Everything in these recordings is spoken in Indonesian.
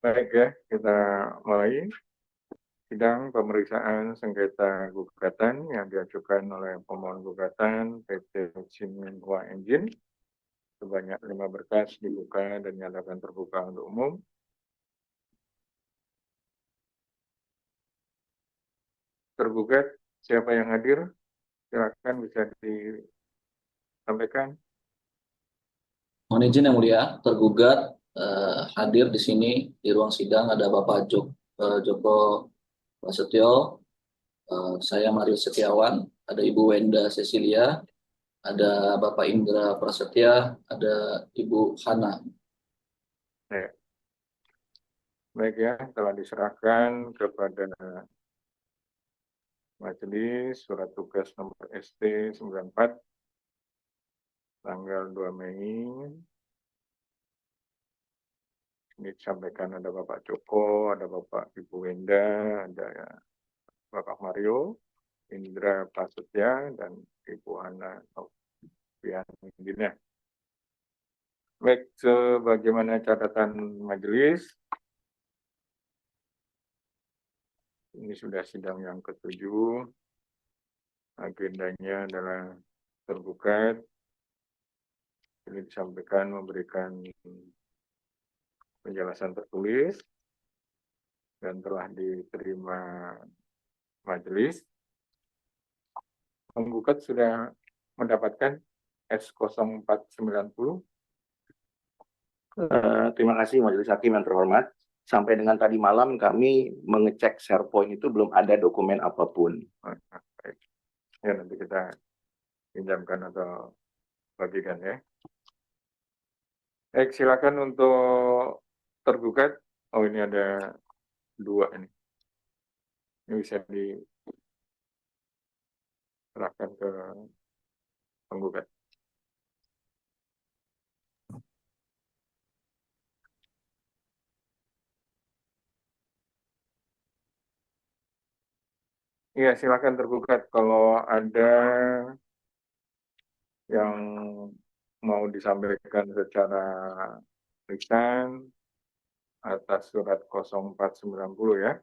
Baik ya, kita mulai sidang pemeriksaan sengketa gugatan yang diajukan oleh pemohon gugatan PT Cinhua Engine. Sebanyak 5 berkas dibuka dan dinyatakan terbuka untuk umum. Tergugat, siapa yang hadir? Silakan bisa disampaikan. Mohon izin yang mulia, tergugat hadir di sini di ruang sidang ada Bapak Joko Prasetyo, saya Mario Setiawan, ada Ibu Wenda Cecilia, ada Bapak Indra Prasetya, ada Ibu Hana. Ya. Baik ya, telah diserahkan kepada majelis surat tugas nomor ST 94 tanggal 2 Mei. Ini disampaikan ada Bapak Joko, ada Bapak Ibu Wenda, ada Bapak Mario, Indra Prasetya, dan Ibu Hana Noviandina. Baik, sebagaimana catatan majelis, ini sudah sidang yang ke-7. Agendanya adalah tergugat. Ini disampaikan memberikan penjelasan tertulis dan telah diterima majelis. Penggugat sudah mendapatkan S0490. Terima kasih Majelis Hakim yang terhormat. Sampai dengan tadi malam kami mengecek SharePoint itu belum ada dokumen apapun. Baik. Ya, nanti kita pinjamkan atau bagikan ya. Baik, silakan untuk tergugat. Oh, ini ada 2 ini. Ini bisa diserahkan ke penggugat. Iya, silakan tergugat. Kalau ada yang mau disampaikan secara lisan atas surat 0490 ya,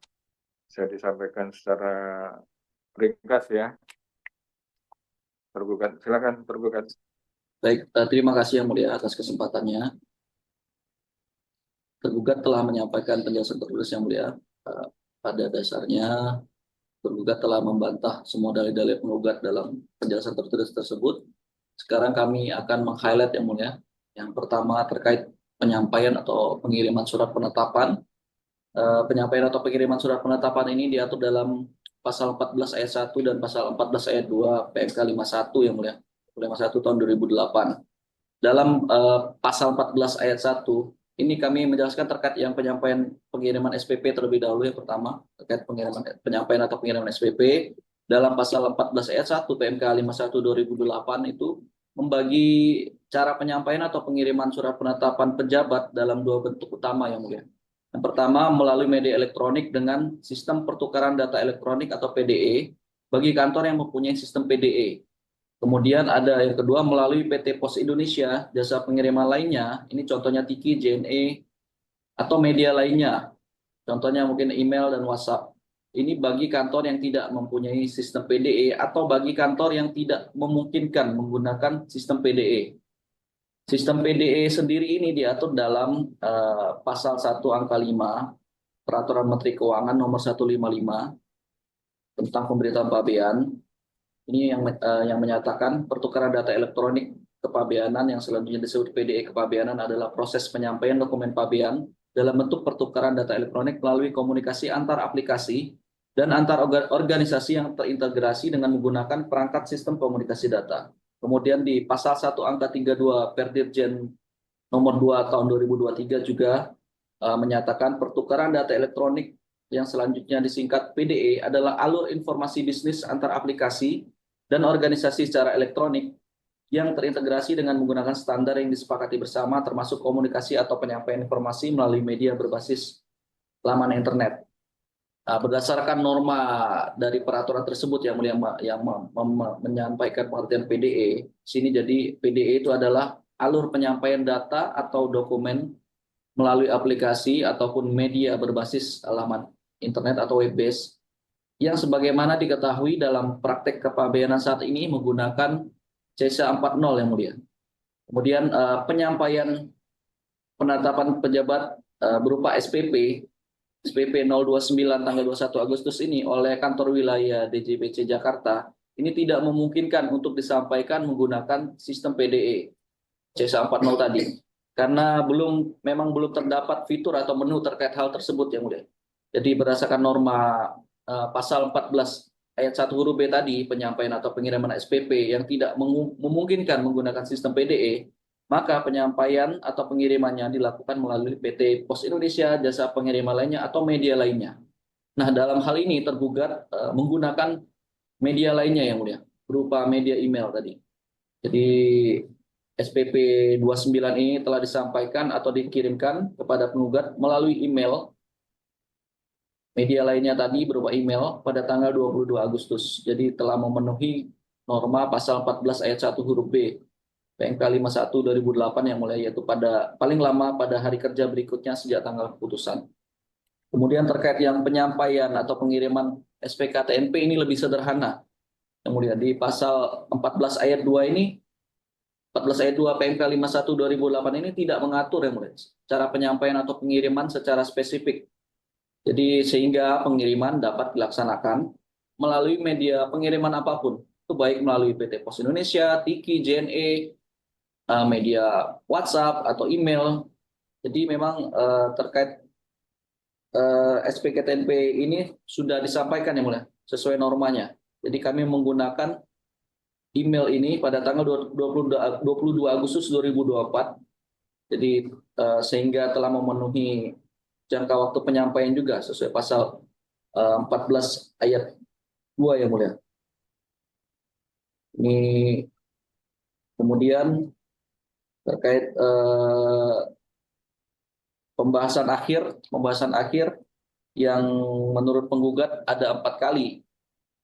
bisa disampaikan secara ringkas ya. Tergugat, silakan tergugat. Baik, terima kasih yang mulia atas kesempatannya. Tergugat telah menyampaikan penjelasan tertulis yang mulia. Pada dasarnya tergugat telah membantah semua dalil-dalil penggugat dalam penjelasan tertulis tersebut. Sekarang kami akan meng-highlight yang mulia. Yang pertama terkait penyampaian atau pengiriman surat penetapan. Penyampaian atau pengiriman surat penetapan ini diatur dalam pasal 14 ayat 1 dan pasal 14 ayat 2 PMK 51 yang mulia. 51 tahun 2008. Dalam pasal 14 ayat 1 ini kami menjelaskan terkait yang penyampaian pengiriman SPP terlebih dahulu. Yang pertama terkait penyampaian atau pengiriman SPP dalam pasal 14 ayat 1 PMK 51 2008 itu membagi cara penyampaian atau pengiriman surat penetapan pejabat dalam 2 bentuk utama yang mulia. Yang pertama melalui media elektronik dengan sistem pertukaran data elektronik atau PDE bagi kantor yang mempunyai sistem PDE. Kemudian ada yang kedua melalui PT Pos Indonesia, jasa pengiriman lainnya, ini contohnya Tiki, JNE, atau media lainnya. Contohnya mungkin email dan WhatsApp. Ini bagi kantor yang tidak mempunyai sistem PDE atau bagi kantor yang tidak memungkinkan menggunakan sistem PDE. Sistem PDE sendiri ini diatur dalam pasal 1 angka 5 Peraturan Menteri Keuangan nomor 155 tentang pemberitahuan pabean. Ini yang menyatakan pertukaran data elektronik kepabeanan yang selanjutnya disebut PDE kepabeanan adalah proses penyampaian dokumen pabean dalam bentuk pertukaran data elektronik melalui komunikasi antar aplikasi dan antar organisasi yang terintegrasi dengan menggunakan perangkat sistem komunikasi data. Kemudian di pasal 1 angka 32 Perdirjen nomor 2 tahun 2023 juga menyatakan pertukaran data elektronik yang selanjutnya disingkat PDE adalah alur informasi bisnis antar aplikasi dan organisasi secara elektronik yang terintegrasi dengan menggunakan standar yang disepakati bersama termasuk komunikasi atau penyampaian informasi melalui media berbasis laman internet. Berdasarkan norma dari peraturan tersebut yang menyampaikan pengertian PDE, sini jadi PDE itu adalah alur penyampaian data atau dokumen melalui aplikasi ataupun media berbasis alamat internet atau web base yang sebagaimana diketahui dalam praktek kepabeanan saat ini menggunakan CSA 40 yang mulia. Kemudian penyampaian penetapan pejabat berupa SPP 029 tanggal 21 Agustus ini oleh kantor wilayah DJBC Jakarta ini tidak memungkinkan untuk disampaikan menggunakan sistem PDE CSA 40 tadi karena memang belum terdapat fitur atau menu terkait hal tersebut yang mulia. Jadi berdasarkan norma pasal 14 ayat 1 huruf B tadi, penyampaian atau pengiriman SPP yang tidak memungkinkan menggunakan sistem PDE, maka penyampaian atau pengirimannya dilakukan melalui PT Pos Indonesia, jasa pengiriman lainnya, atau media lainnya. Nah, dalam hal ini tergugat menggunakan media lainnya yang mulia, berupa media email tadi. Jadi SPP 29 ini telah disampaikan atau dikirimkan kepada penggugat melalui email. Media lainnya tadi berupa email pada tanggal 22 Agustus. Jadi telah memenuhi norma pasal 14 ayat 1 huruf B PMK 51 2008 yang mulai yaitu pada paling lama pada hari kerja berikutnya sejak tanggal keputusan. Kemudian terkait yang penyampaian atau pengiriman SPKTNP ini lebih sederhana. Kemudian di pasal 14 ayat 2 ini 14 ayat 2 PMK 51 2008 ini tidak mengatur yang mulia cara penyampaian atau pengiriman secara spesifik. Jadi sehingga pengiriman dapat dilaksanakan melalui media pengiriman apapun, itu baik melalui PT Pos Indonesia, Tiki, JNE, media WhatsApp atau email. Jadi memang terkait SPKTNP ini sudah disampaikan yang mulia sesuai normanya. Jadi kami menggunakan email ini pada tanggal 22 Agustus 2024. Jadi sehingga telah memenuhi jangka waktu penyampaian juga sesuai pasal 14 ayat 2 yang mulia. Ini kemudian terkait pembahasan akhir yang menurut penggugat ada 4 kali.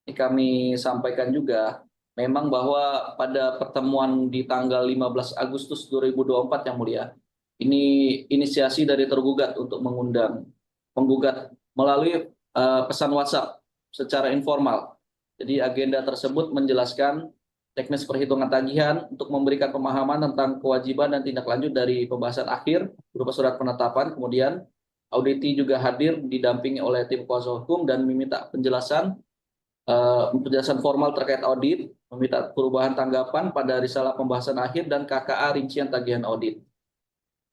Ini kami sampaikan juga memang bahwa pada pertemuan di tanggal 15 Agustus 2024 yang mulia, ini inisiasi dari tergugat untuk mengundang penggugat melalui pesan WhatsApp secara informal. Jadi agenda tersebut menjelaskan teknis perhitungan tagihan untuk memberikan pemahaman tentang kewajiban dan tindak lanjut dari pembahasan akhir berupa surat penetapan. Kemudian auditi juga hadir didampingi oleh tim kuasa hukum dan meminta penjelasan formal terkait audit, meminta perubahan tanggapan pada risalah pembahasan akhir dan KKA rincian tagihan audit.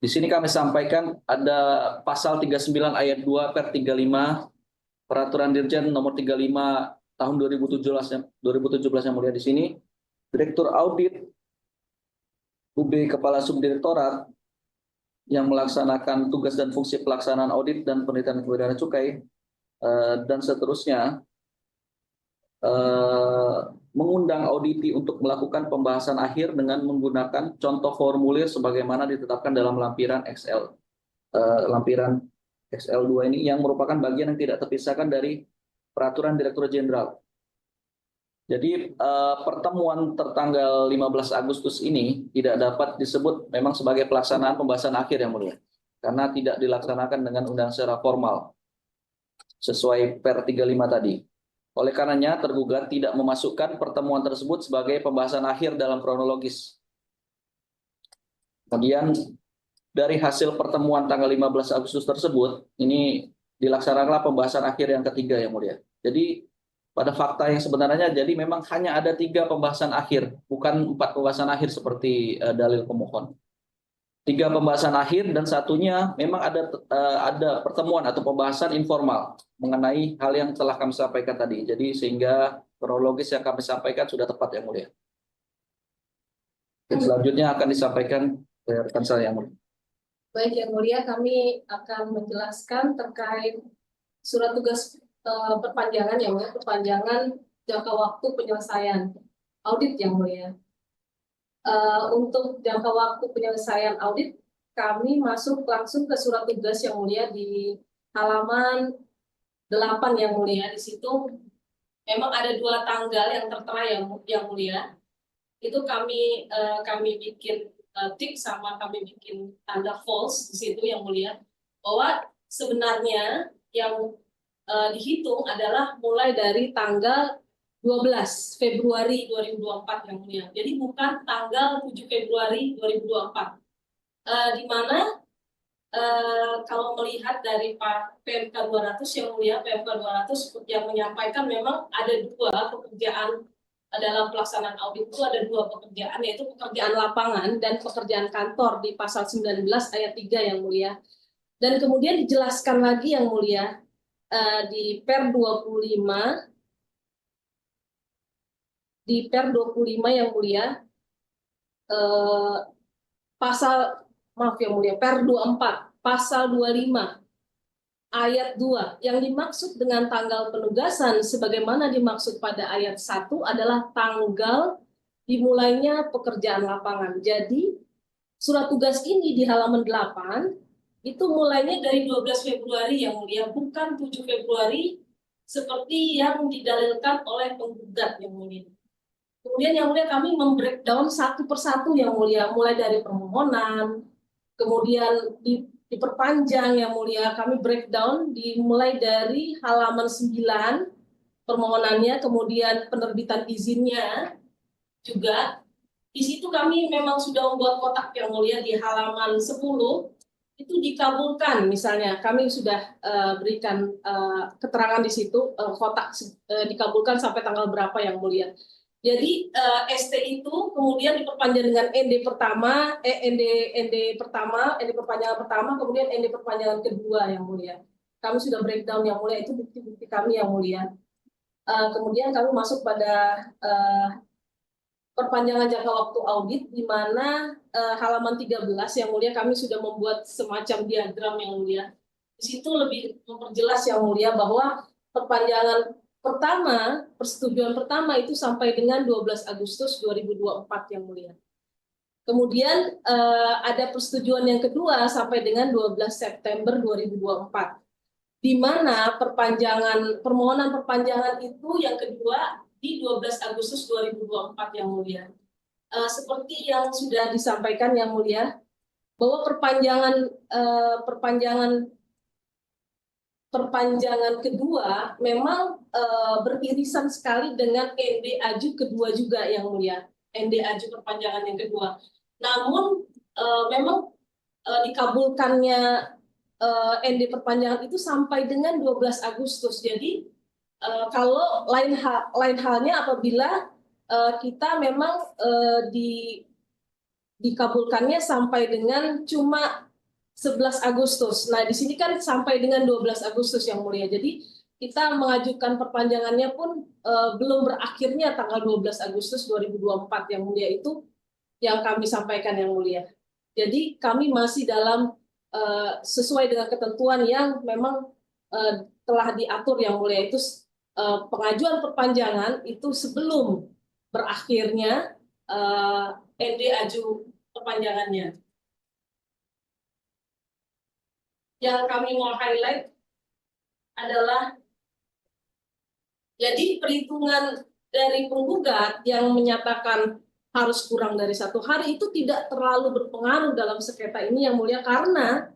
Di sini kami sampaikan ada pasal 39 ayat 2 per 35 Peraturan Dirjen nomor 35 tahun 2017 yang mulia di sini. Direktur Audit UB Kepala Subdirektorat yang melaksanakan tugas dan fungsi pelaksanaan audit dan penelitian kebenaran cukai dan seterusnya mengundang auditi untuk melakukan pembahasan akhir dengan menggunakan contoh formulir sebagaimana ditetapkan dalam lampiran lampiran XL2 ini yang merupakan bagian yang tidak terpisahkan dari Peraturan Direktur Jenderal. Jadi pertemuan tertanggal 15 Agustus ini tidak dapat disebut memang sebagai pelaksanaan pembahasan akhir yang mulia karena tidak dilaksanakan dengan undangan secara formal sesuai per 35 tadi. Oleh karenanya, tergugat tidak memasukkan pertemuan tersebut sebagai pembahasan akhir dalam kronologis. Kemudian, dari hasil pertemuan tanggal 15 Agustus tersebut, ini dilaksanakanlah pembahasan akhir yang ketiga yang mulia. Jadi, pada fakta yang sebenarnya, jadi memang hanya ada 3 pembahasan akhir, bukan 4 pembahasan akhir seperti dalil pemohon. 3 pembahasan akhir dan satunya memang ada pertemuan atau pembahasan informal mengenai hal yang telah kami sampaikan tadi. Jadi sehingga kronologis yang kami sampaikan sudah tepat yang mulia. Dan selanjutnya akan disampaikan rekan saya yang mulia. Baik yang mulia, kami akan menjelaskan terkait surat tugas perpanjangan yang mulia, perpanjangan jangka waktu penyelesaian audit yang mulia. Untuk jangka waktu penyelesaian audit, kami masuk langsung ke surat tugas yang mulia di halaman 8 yang mulia. Di situ memang ada 2 tanggal yang tertera yang mulia. Itu kami bikin tik sama kami bikin tanda false di situ yang mulia, bahwa sebenarnya yang dihitung adalah mulai dari tanggal 12 Februari 2024 yang mulia. Jadi bukan tanggal 7 Februari 2024. Di mana kalau melihat dari Pak PMK 200 yang mulia, PMK 200 yang menyampaikan memang ada dua pekerjaan dalam pelaksanaan audit itu, ada dua pekerjaan, yaitu pekerjaan lapangan dan pekerjaan kantor di pasal 19 ayat 3 yang mulia. Dan kemudian dijelaskan lagi yang mulia di Per 25 yang mulia, pasal maaf yang mulia, Per 24 pasal 25 ayat 2 yang dimaksud dengan tanggal penugasan sebagaimana dimaksud pada ayat 1 adalah tanggal dimulainya pekerjaan lapangan. Jadi surat tugas ini di halaman 8 itu mulainya dari 12 Februari yang mulia, bukan 7 Februari seperti yang didalilkan oleh penggugat yang mulia. Kemudian yang mulia kami membreakdown satu persatu yang mulia, mulai dari permohonan, kemudian diperpanjang yang mulia, kami breakdown dimulai dari halaman 9 permohonannya, kemudian penerbitan izinnya juga. Di situ kami memang sudah membuat kotak yang mulia di halaman 10, itu dikabulkan misalnya, kami sudah berikan keterangan di situ, kotak dikabulkan sampai tanggal berapa yang mulia. Jadi ST itu kemudian diperpanjang dengan ND pertama, ND perpanjangan pertama, kemudian ND perpanjangan kedua yang mulia. Kami sudah breakdown yang mulia, itu bukti-bukti kami yang mulia. Kemudian kami masuk pada perpanjangan jangka waktu audit, di mana halaman 13 yang mulia kami sudah membuat semacam diagram yang mulia. Di situ lebih memperjelas yang mulia bahwa perpanjangan pertama, persetujuan pertama itu sampai dengan 12 Agustus 2024 yang mulia. Kemudian ada persetujuan yang kedua sampai dengan 12 September 2024. Di mana permohonan perpanjangan itu yang kedua di 12 Agustus 2024 yang mulia. Seperti yang sudah disampaikan yang mulia, bahwa perpanjangan kedua memang beririsan sekali dengan ND Aju kedua juga yang mulia, ND Aju perpanjangan yang kedua. Namun memang dikabulkannya ND perpanjangan itu sampai dengan 12 Agustus. Jadi kalau lain halnya apabila kita memang dikabulkannya sampai dengan cuma 11 Agustus. Nah, di sini kan sampai dengan 12 Agustus yang mulia. Jadi kita mengajukan perpanjangannya pun belum berakhirnya tanggal 12 Agustus 2024 yang mulia, itu yang kami sampaikan yang mulia. Jadi kami masih dalam sesuai dengan ketentuan yang memang telah diatur yang mulia, itu pengajuan perpanjangan itu sebelum berakhirnya ND Aju perpanjangannya. Yang kami mau highlight adalah jadi perhitungan dari penggugat yang menyatakan harus kurang dari 1 hari itu tidak terlalu berpengaruh dalam sengketa ini yang mulia, karena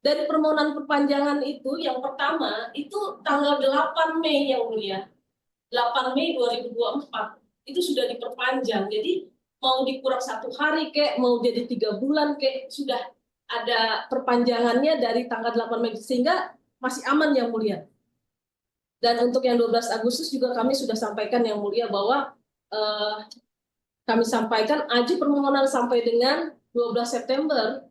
dari permohonan perpanjangan itu yang pertama itu tanggal 8 Mei yang mulia, 8 Mei 2024 itu sudah diperpanjang. Jadi mau dikurang 1 hari kek, mau jadi 3 bulan kek, sudah ada perpanjangannya dari tanggal 8 Mei, sehingga masih aman yang mulia. Dan untuk yang 12 Agustus juga kami sudah sampaikan yang mulia bahwa kami sampaikan aju permohonan sampai dengan 12 September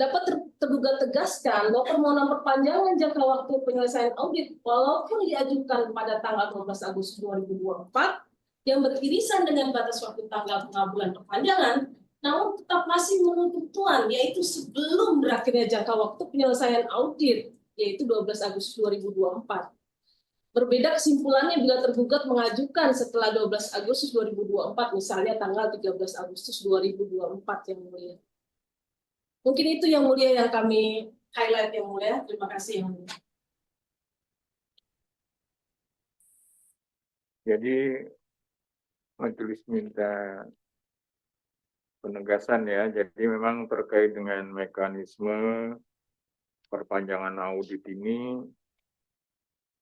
dapat terduga tegaskan bahwa permohonan perpanjangan jangka waktu penyelesaian audit walaupun diajukan pada tanggal 12 Agustus 2024 yang beririsan dengan batas waktu tanggal pengabulan perpanjangan, namun tetap masih menuntut tuan, yaitu sebelum berakhirnya jangka waktu penyelesaian audit, yaitu 12 Agustus 2024. Berbeda kesimpulannya bila tergugat mengajukan setelah 12 Agustus 2024, misalnya tanggal 13 Agustus 2024 yang mulia. Mungkin itu yang mulia yang kami highlight yang mulia. Terima kasih yang mulia. Jadi majelis minta penegasan ya. Jadi memang terkait dengan mekanisme perpanjangan audit ini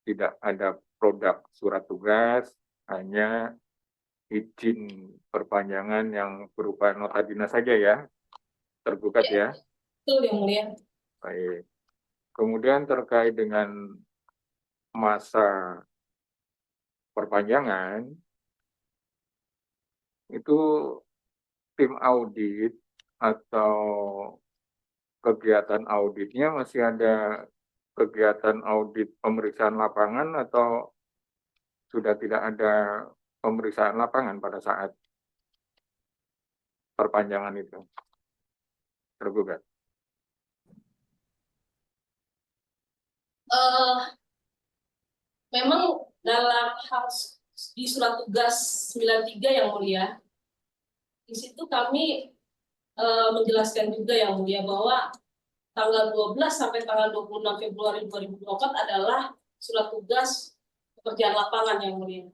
tidak ada produk surat tugas, hanya izin perpanjangan yang berupa nota dinas saja ya, tergugat ya. Betul Yang Mulia. Baik. Kemudian terkait dengan masa perpanjangan, itu tim audit atau kegiatan auditnya masih ada kegiatan audit pemeriksaan lapangan atau sudah tidak ada pemeriksaan lapangan pada saat perpanjangan itu tergugat? Eh, Memang dalam hal di surat tugas 93 Yang Mulia, di situ kami menjelaskan juga Yang Mulia bahwa tanggal 12 sampai tanggal 26 Februari 2024 adalah surat tugas pekerjaan lapangan Yang Mulia.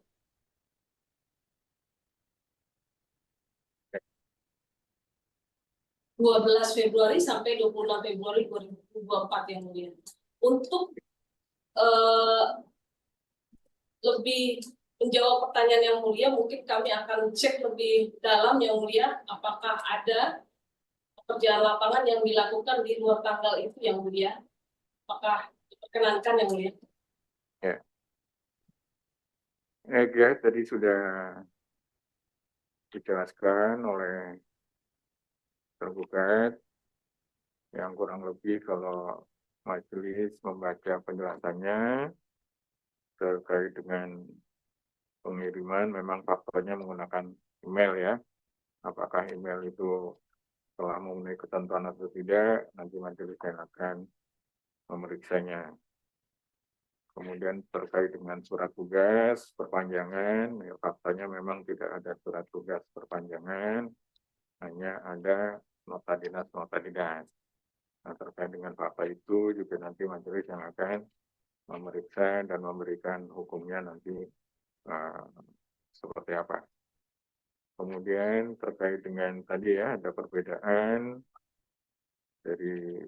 12 Februari sampai 26 Februari 2024 Yang Mulia. Untuk lebih menjawab pertanyaan Yang Mulia, mungkin kami akan cek lebih dalam Yang Mulia, apakah ada pekerjaan lapangan yang dilakukan di luar tanggal itu Yang Mulia, apakah diperkenankan Yang Mulia? Ya, tadi sudah dijelaskan oleh tergugat, yang kurang lebih kalau majelis membaca penjelasannya terkait dengan pengiriman, memang faktanya menggunakan email ya. Apakah email itu telah memenuhi ketentuan atau tidak, nanti majelis yang akan memeriksanya. Kemudian terkait dengan surat tugas perpanjangan, ya, faktanya memang tidak ada surat tugas perpanjangan, hanya ada nota dinas. Nah, terkait dengan fakta itu juga nanti majelis yang akan memeriksa dan memberikan hukumnya nanti seperti apa. Kemudian terkait dengan tadi ya, ada perbedaan dari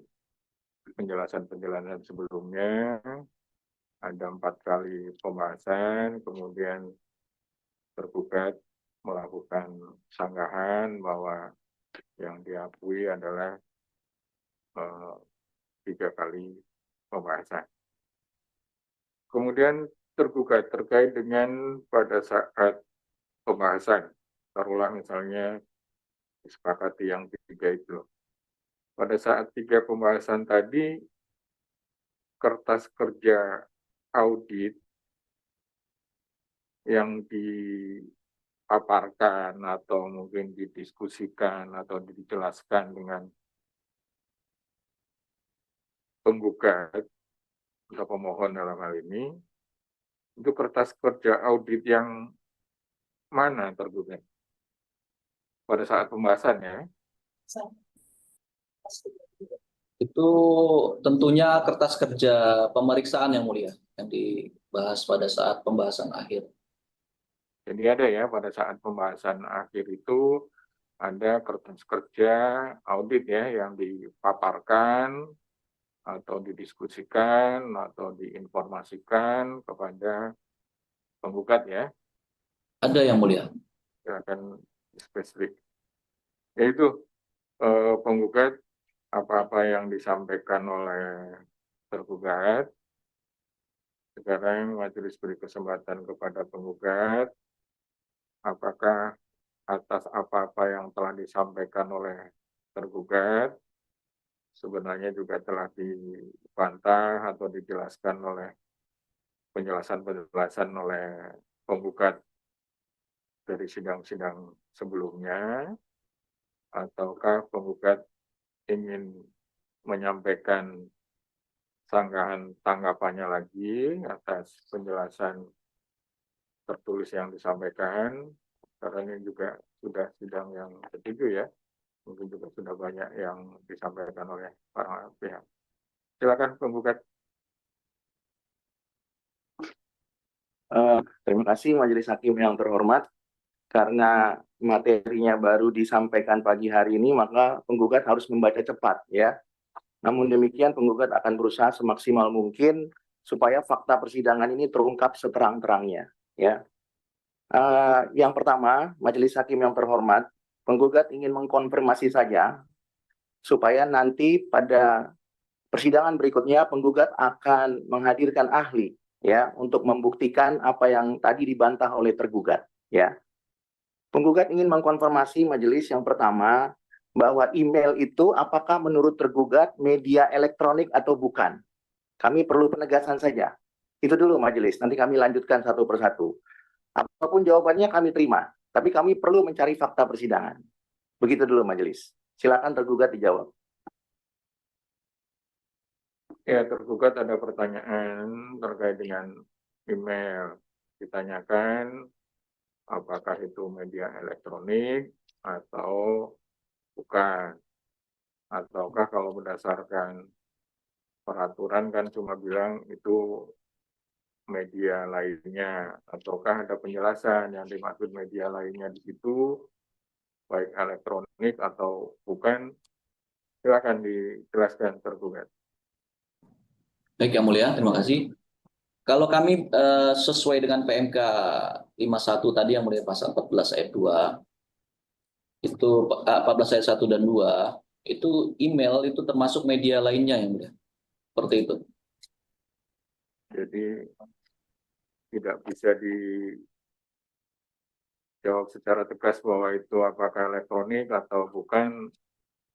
penjelasan sebelumnya, ada 4 kali pembahasan, kemudian tergugat melakukan sanggahan bahwa yang diakui adalah 3 kali pembahasan. Kemudian tergugat terkait dengan pada saat pembahasan, taruhlah misalnya disepakati yang 3 itu. Pada saat 3 pembahasan tadi, kertas kerja audit yang dipaparkan atau mungkin didiskusikan atau dijelaskan dengan penggugat atau pemohon dalam hal ini, itu kertas kerja audit yang mana tergugat pada saat pembahasan ya? Itu tentunya kertas kerja pemeriksaan Yang Mulia yang dibahas pada saat pembahasan akhir. Jadi ada ya pada saat pembahasan akhir itu ada kertas kerja audit ya yang dipaparkan atau didiskusikan atau diinformasikan kepada penggugat ya. Ada Yang Mulia. Silakan spesifik. Yaitu penggugat, apa-apa yang disampaikan oleh tergugat. Sekarang majelis beri kesempatan kepada penggugat, apakah atas apa-apa yang telah disampaikan oleh tergugat sebenarnya juga telah dibantah atau dijelaskan oleh penjelasan oleh penggugat dari sidang-sidang sebelumnya, ataukah penggugat ingin menyampaikan sanggahan tanggapannya lagi atas penjelasan tertulis yang disampaikan, karena ini juga sudah sidang yang ketiga ya, mungkin juga sudah banyak yang disampaikan oleh para pihak. Silakan penggugat. Terima kasih Majelis Hakim yang terhormat. karena materinya baru disampaikan pagi hari ini, maka penggugat harus membaca cepat ya. Namun demikian penggugat akan berusaha semaksimal mungkin supaya fakta persidangan ini terungkap seterang-terangnya ya. Yang pertama, Majelis Hakim yang terhormat, penggugat ingin mengkonfirmasi saja supaya nanti pada persidangan berikutnya penggugat akan menghadirkan ahli ya untuk membuktikan apa yang tadi dibantah oleh tergugat ya. Penggugat ingin mengkonfirmasi majelis yang pertama bahwa email itu apakah menurut tergugat media elektronik atau bukan. Kami perlu penegasan saja. Itu dulu majelis, nanti kami lanjutkan satu persatu. Apapun jawabannya kami terima, tapi kami perlu mencari fakta persidangan. Begitu dulu majelis. Silakan tergugat dijawab. Ya, tergugat ada pertanyaan terkait dengan email. Ditanyakan apakah itu media elektronik atau bukan. Ataukah kalau berdasarkan peraturan kan cuma bilang itu media lainnya. Ataukah ada penjelasan yang dimaksud media lainnya di situ, baik elektronik atau bukan. Silakan dijelaskan tergugat. Baik Yang Mulia, terima kasih. Kalau kami sesuai dengan PMK 51 tadi Yang Mulia pasal 14 ayat 2, itu 14 ayat 1 dan 2, itu email itu termasuk media lainnya Yang Mulia. Seperti itu. Jadi tidak bisa dijawab secara tegas bahwa itu apakah elektronik atau bukan,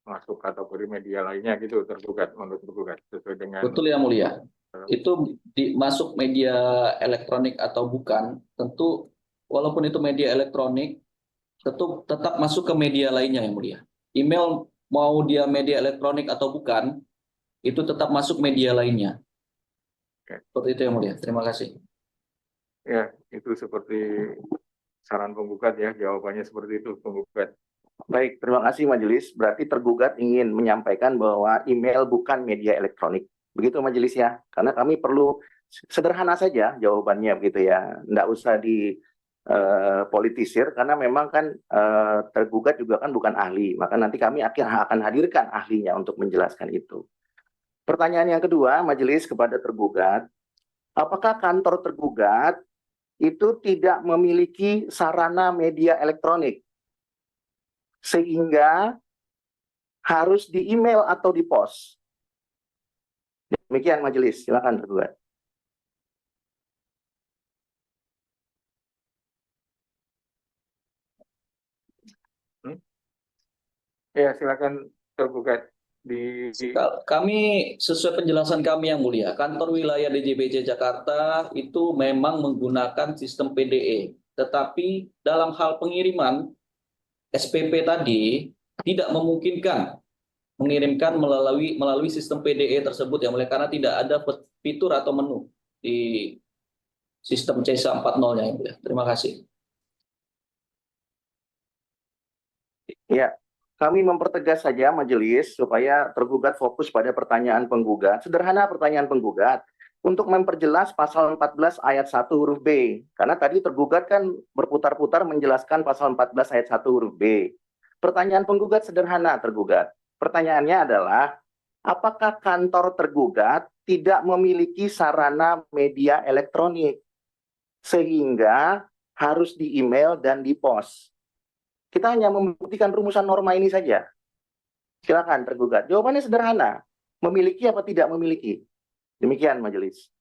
masuk kategori media lainnya gitu tergugat, menurut tergugat sesuai dengan. Betul Yang Mulia. Itu masuk media elektronik atau bukan, tentu walaupun itu media elektronik, tentu tetap masuk ke media lainnya Yang Mulia. Email mau dia media elektronik atau bukan, itu tetap masuk media lainnya. Seperti itu Yang Mulia. Terima kasih. Ya, itu seperti saran penggugat ya, jawabannya seperti itu penggugat. Baik, terima kasih majelis. Berarti tergugat ingin menyampaikan bahwa email bukan media elektronik. Begitu majelis ya. Karena kami perlu sederhana saja jawabannya begitu ya. Nggak usah dipolitisir karena memang kan tergugat juga kan bukan ahli. Maka nanti kami akan hadirkan ahlinya untuk menjelaskan itu. Pertanyaan yang kedua, majelis kepada tergugat, apakah kantor tergugat itu tidak memiliki sarana media elektronik sehingga harus di email atau di pos? Demikian majelis, silakan tergugat. Ya, silakan tergugat. Kami sesuai penjelasan kami Yang Mulia, kantor wilayah DJBJ Jakarta itu memang menggunakan sistem PDE, tetapi dalam hal pengiriman SPP tadi tidak memungkinkan mengirimkan melalui sistem PDE tersebut Yang Mulia, karena tidak ada fitur atau menu di sistem C40 Yang Mulia. Terima kasih. Ya, kami mempertegas saja majelis supaya tergugat fokus pada pertanyaan penggugat. Sederhana pertanyaan penggugat untuk memperjelas pasal 14 ayat 1 huruf B. Karena tadi tergugat kan berputar-putar menjelaskan pasal 14 ayat 1 huruf B. Pertanyaan penggugat sederhana tergugat. Pertanyaannya adalah, apakah kantor tergugat tidak memiliki sarana media elektronik sehingga harus di email dan di pos? Kita hanya membuktikan rumusan norma ini saja. Silakan tergugat. Jawabannya sederhana. Memiliki apa tidak memiliki? Demikian majelis.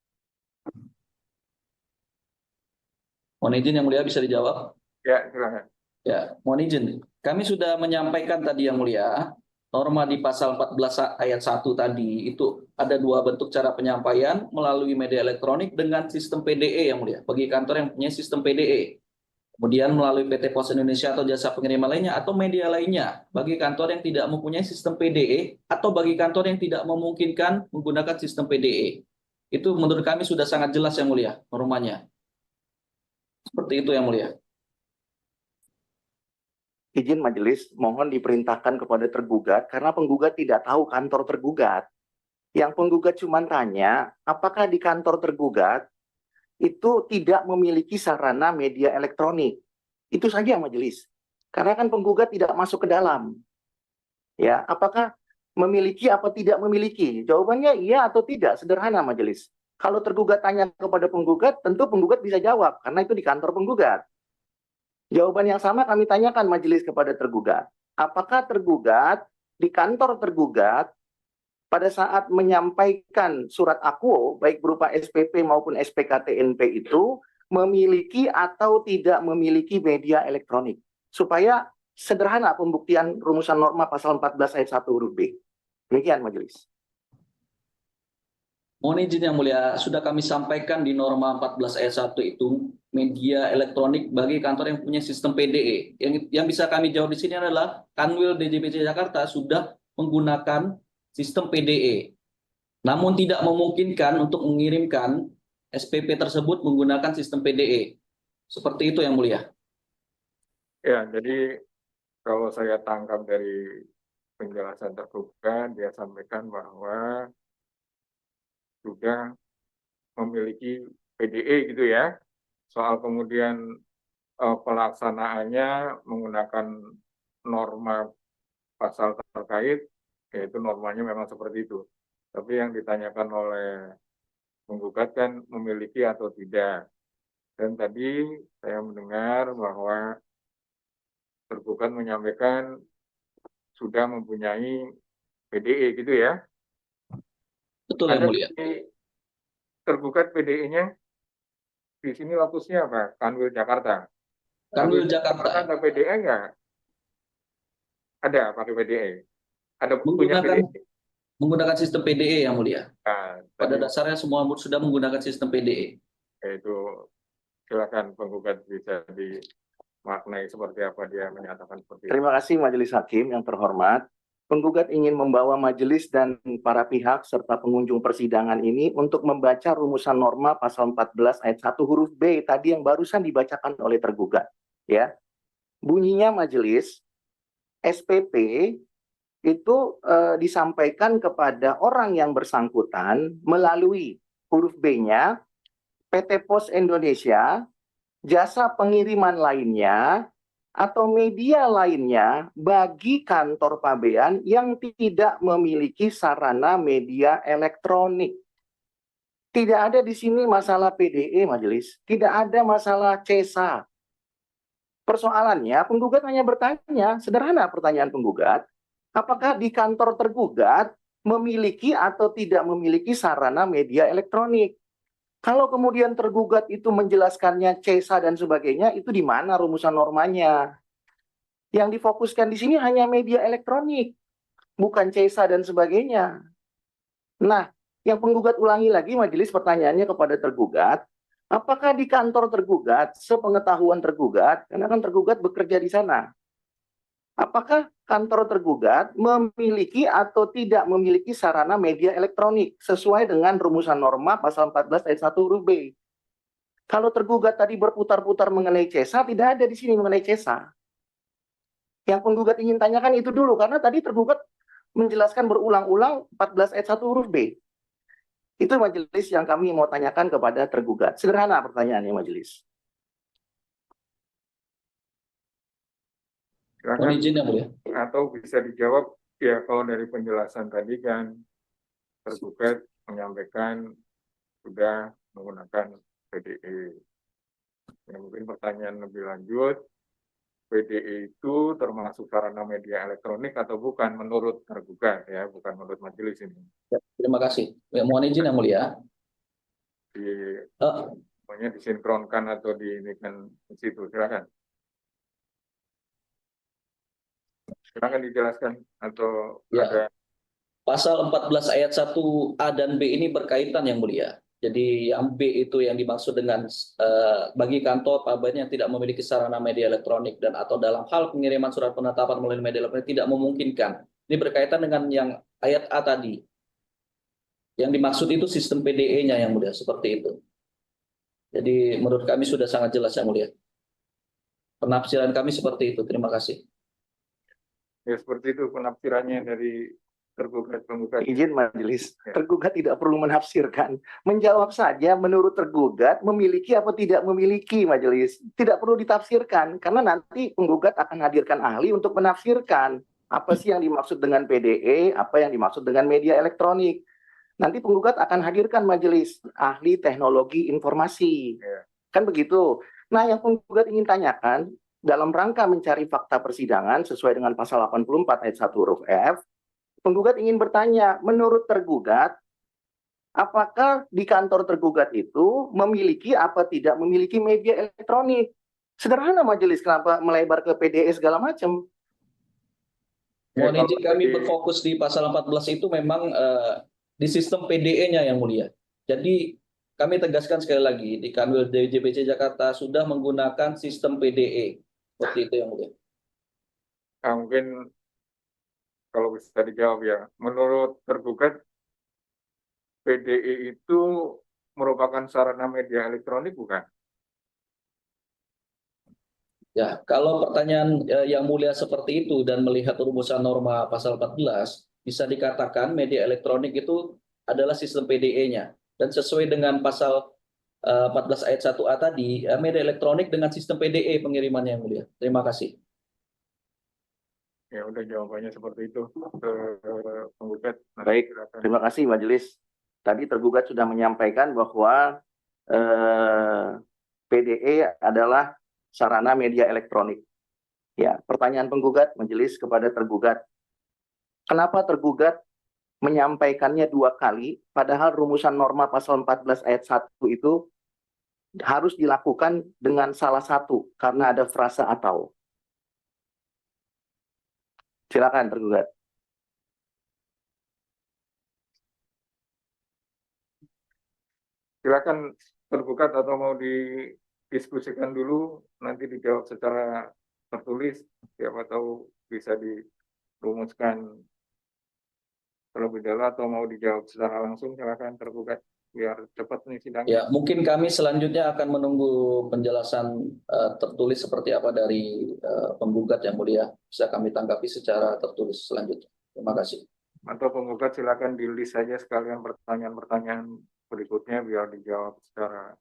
Mohon izin Yang Mulia, bisa dijawab? Ya, silakan. Ya, mohon izin. Kami sudah menyampaikan tadi Yang Mulia, norma di pasal 14 ayat 1 tadi itu ada dua bentuk cara penyampaian, melalui media elektronik dengan sistem PDE Yang Mulia, bagi kantor yang punya sistem PDE. Kemudian melalui PT Pos Indonesia atau jasa pengiriman lainnya atau media lainnya bagi kantor yang tidak mempunyai sistem PDE atau bagi kantor yang tidak memungkinkan menggunakan sistem PDE. Itu menurut kami sudah sangat jelas Yang Mulia normanya. Seperti itu Yang Mulia. Izin majelis, mohon diperintahkan kepada tergugat karena penggugat tidak tahu kantor tergugat. Yang penggugat cuma tanya, apakah di kantor tergugat itu tidak memiliki sarana media elektronik. Itu saja majelis. Karena kan penggugat tidak masuk ke dalam. Ya, apakah memiliki apa tidak memiliki? Jawabannya iya atau tidak, sederhana majelis. Kalau tergugat tanya kepada penggugat, tentu penggugat bisa jawab karena itu di kantor penggugat. Jawaban yang sama kami tanyakan majelis kepada tergugat. Apakah tergugat di kantor tergugat pada saat menyampaikan surat akuo, baik berupa SPP maupun SPKTNP itu, memiliki atau tidak memiliki media elektronik. Supaya sederhana pembuktian rumusan norma pasal 14 ayat 1 huruf B. Demikian majelis. Mohon izin yang mulia, sudah kami sampaikan di norma 14 ayat 1 itu media elektronik bagi kantor yang punya sistem PDE. Yang bisa kami jawab di sini adalah Kanwil DJBC Jakarta sudah menggunakan sistem PDE. Namun tidak memungkinkan untuk mengirimkan SPP tersebut menggunakan sistem PDE. Seperti itu yang mulia. Ya, jadi kalau saya tangkap dari penjelasan tergugat, dia sampaikan bahwa sudah memiliki PDE gitu ya. Soal kemudian pelaksanaannya menggunakan norma pasal terkait, yaitu normanya memang seperti itu. Tapi yang ditanyakan oleh penggugat kan memiliki atau tidak. Dan tadi saya mendengar bahwa tergugat menyampaikan sudah mempunyai PDE gitu ya. Betul yang Ada mulia. di tergugat PDE-nya di sini lokusnya apa? Kanwil Jakarta. Kanwil Jakarta Ada PDE nggak? Ada pakai PDE. Ada punya PDE. menggunakan sistem PDE yang mulia. Nah, Pada tadi dasarnya semua sudah menggunakan sistem PDE. itu silakan penggugat bisa dimaknai seperti apa dia menyatakan seperti itu. Terima kasih Majelis Hakim yang terhormat. Penggugat ingin membawa majelis dan para pihak serta pengunjung persidangan ini untuk membaca rumusan norma pasal 14 ayat 1 huruf B tadi yang barusan dibacakan oleh tergugat. Ya, bunyinya majelis SPP itu disampaikan kepada orang yang bersangkutan melalui huruf B-nya PT Pos Indonesia, jasa pengiriman lainnya, atau media lainnya bagi kantor pabean yang tidak memiliki sarana media elektronik. Tidak ada di sini masalah PDE, majelis. Tidak ada masalah CESA. Persoalannya, penggugat hanya bertanya, sederhana pertanyaan penggugat, apakah di kantor tergugat memiliki atau tidak memiliki sarana media elektronik? Kalau kemudian tergugat itu menjelaskannya CESA dan sebagainya, itu di mana rumusan normanya? Yang difokuskan di sini hanya media elektronik, bukan CESA dan sebagainya. Nah, yang penggugat ulangi lagi majelis pertanyaannya kepada tergugat, apakah di kantor tergugat, sepengetahuan tergugat, karena kan tergugat bekerja di sana, apakah kantor tergugat memiliki atau tidak memiliki sarana media elektronik sesuai dengan rumusan norma pasal 14 ayat 1 huruf B? Kalau tergugat tadi berputar-putar mengenai CESA, tidak ada di sini mengenai CESA. Yang penggugat ingin tanyakan itu dulu, karena tadi tergugat menjelaskan berulang-ulang 14 ayat 1 huruf B. Itu majelis yang kami mau tanyakan kepada tergugat. Sederhana pertanyaannya majelis. Mohon Silakan, izin yang mulia. atau bisa dijawab ya, kalau dari penjelasan tadi kan tergugat menyampaikan sudah menggunakan PDE. Ya, mungkin pertanyaan lebih lanjut, PDE itu termasuk sarana media elektronik atau bukan menurut tergugat ya, bukan menurut majelis ini. Ya, terima kasih. Ya, mohon izin yang mulia. Di Eh, pokoknya disinkronkan atau diinikan di situ. Silakan dijelaskan atau Ya. ada. Pasal 14 ayat 1A dan B ini berkaitan yang mulia. Jadi yang B itu yang dimaksud dengan bagi kantor pabean yang tidak memiliki sarana media elektronik dan atau dalam hal pengiriman surat penetapan melalui media elektronik tidak memungkinkan. Ini berkaitan dengan yang ayat A tadi. Yang dimaksud itu sistem PDE-nya yang mulia, seperti itu. Jadi menurut kami sudah sangat jelas yang mulia. Penafsiran kami seperti itu. Terima kasih. Ya seperti itu penafsirannya dari Tergugat. Izin majelis, Ya. tergugat tidak perlu menafsirkan. Menjawab saja menurut tergugat memiliki atau tidak memiliki majelis. Tidak perlu ditafsirkan karena nanti penggugat akan hadirkan ahli untuk menafsirkan apa sih yang dimaksud dengan PDE, apa yang dimaksud dengan media elektronik. Nanti penggugat akan hadirkan majelis ahli teknologi informasi. Ya. Kan begitu. Nah, yang penggugat ingin tanyakan dalam rangka mencari fakta persidangan sesuai dengan pasal 84 ayat 1 huruf F, penggugat ingin bertanya, menurut tergugat, apakah di kantor tergugat itu memiliki apa tidak memiliki media elektronik? Sederhana majelis, kenapa melebar ke PDE segala macam? Ya, Mohon izin kalau kami tadi- berfokus di pasal 14 itu memang di sistem PDE-nya yang mulia. Jadi kami tegaskan sekali lagi di Kanwil DJBC Jakarta sudah menggunakan sistem PDE. Seperti itu yang mulia. mungkin kalau bisa dijawab ya, menurut tergugat PDE itu merupakan sarana media elektronik bukan? Ya, kalau pertanyaan yang mulia seperti itu dan melihat rumusan norma pasal 14, bisa dikatakan media elektronik itu adalah sistem PDE-nya. Dan sesuai dengan pasal 14 ayat 1A tadi, media elektronik dengan sistem PDE pengirimannya yang mulia. Terima kasih. Ya udah jawabannya seperti itu ke penggugat. Baik, Silakan. terima kasih majelis. Tadi tergugat sudah menyampaikan bahwa PDE adalah sarana media elektronik. Ya, pertanyaan penggugat majelis kepada tergugat. Kenapa tergugat menyampaikannya 2 kali, padahal rumusan norma pasal 14 ayat 1 itu harus dilakukan dengan salah satu, karena ada frasa atau. Silakan tergugat. Silakan tergugat atau mau didiskusikan dulu, nanti dijawab secara tertulis, siapa tahu bisa dirumuskan terlebih dahulu atau mau dijawab secara langsung. Silakan tergugat biar cepat nih sidangnya. Ya, mungkin kami selanjutnya akan menunggu penjelasan tertulis seperti apa dari penggugat yang mulia. Bisa kami tanggapi secara tertulis selanjutnya. Terima kasih. Atau penggugat silakan di list saja sekalian pertanyaan-pertanyaan berikutnya biar dijawab secara.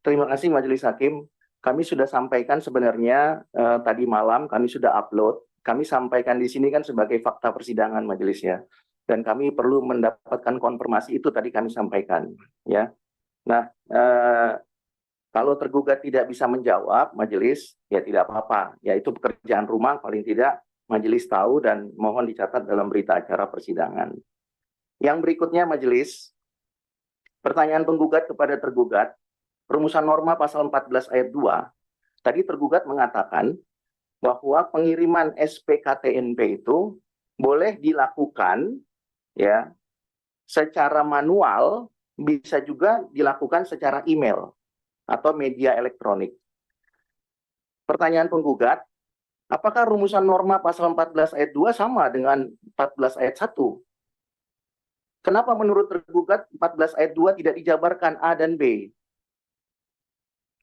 Terima kasih Majelis Hakim. Kami sudah sampaikan sebenarnya tadi malam, kami sudah upload. Kami sampaikan di sini kan sebagai fakta persidangan majelis ya. Dan kami perlu mendapatkan konfirmasi itu tadi kami sampaikan ya. Nah, kalau tergugat tidak bisa menjawab majelis, ya tidak apa-apa. Ya itu pekerjaan rumah paling tidak majelis tahu dan mohon dicatat dalam berita acara persidangan. Yang berikutnya majelis, pertanyaan penggugat kepada tergugat, rumusan norma pasal 14 ayat 2, tadi tergugat mengatakan bahwa pengiriman SPKTNP itu boleh dilakukan ya secara manual, bisa juga dilakukan secara email atau media elektronik. Pertanyaan penggugat, apakah rumusan norma pasal 14 ayat 2 sama dengan 14 ayat 1? Kenapa menurut tergugat 14 ayat 2 tidak dijabarkan A dan B?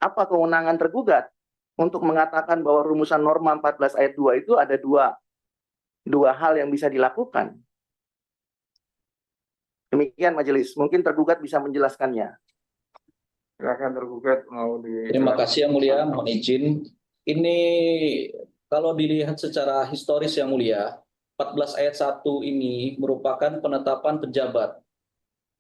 Apa kewenangan tergugat untuk mengatakan bahwa rumusan norma 14 ayat 2 itu ada dua hal yang bisa dilakukan? Demikian majelis, mungkin tergugat bisa menjelaskannya. Silakan tergugat mau di. Terima kasih yang mulia, mohon izin. Ini kalau dilihat secara historis yang mulia, 14 ayat 1 ini merupakan penetapan pejabat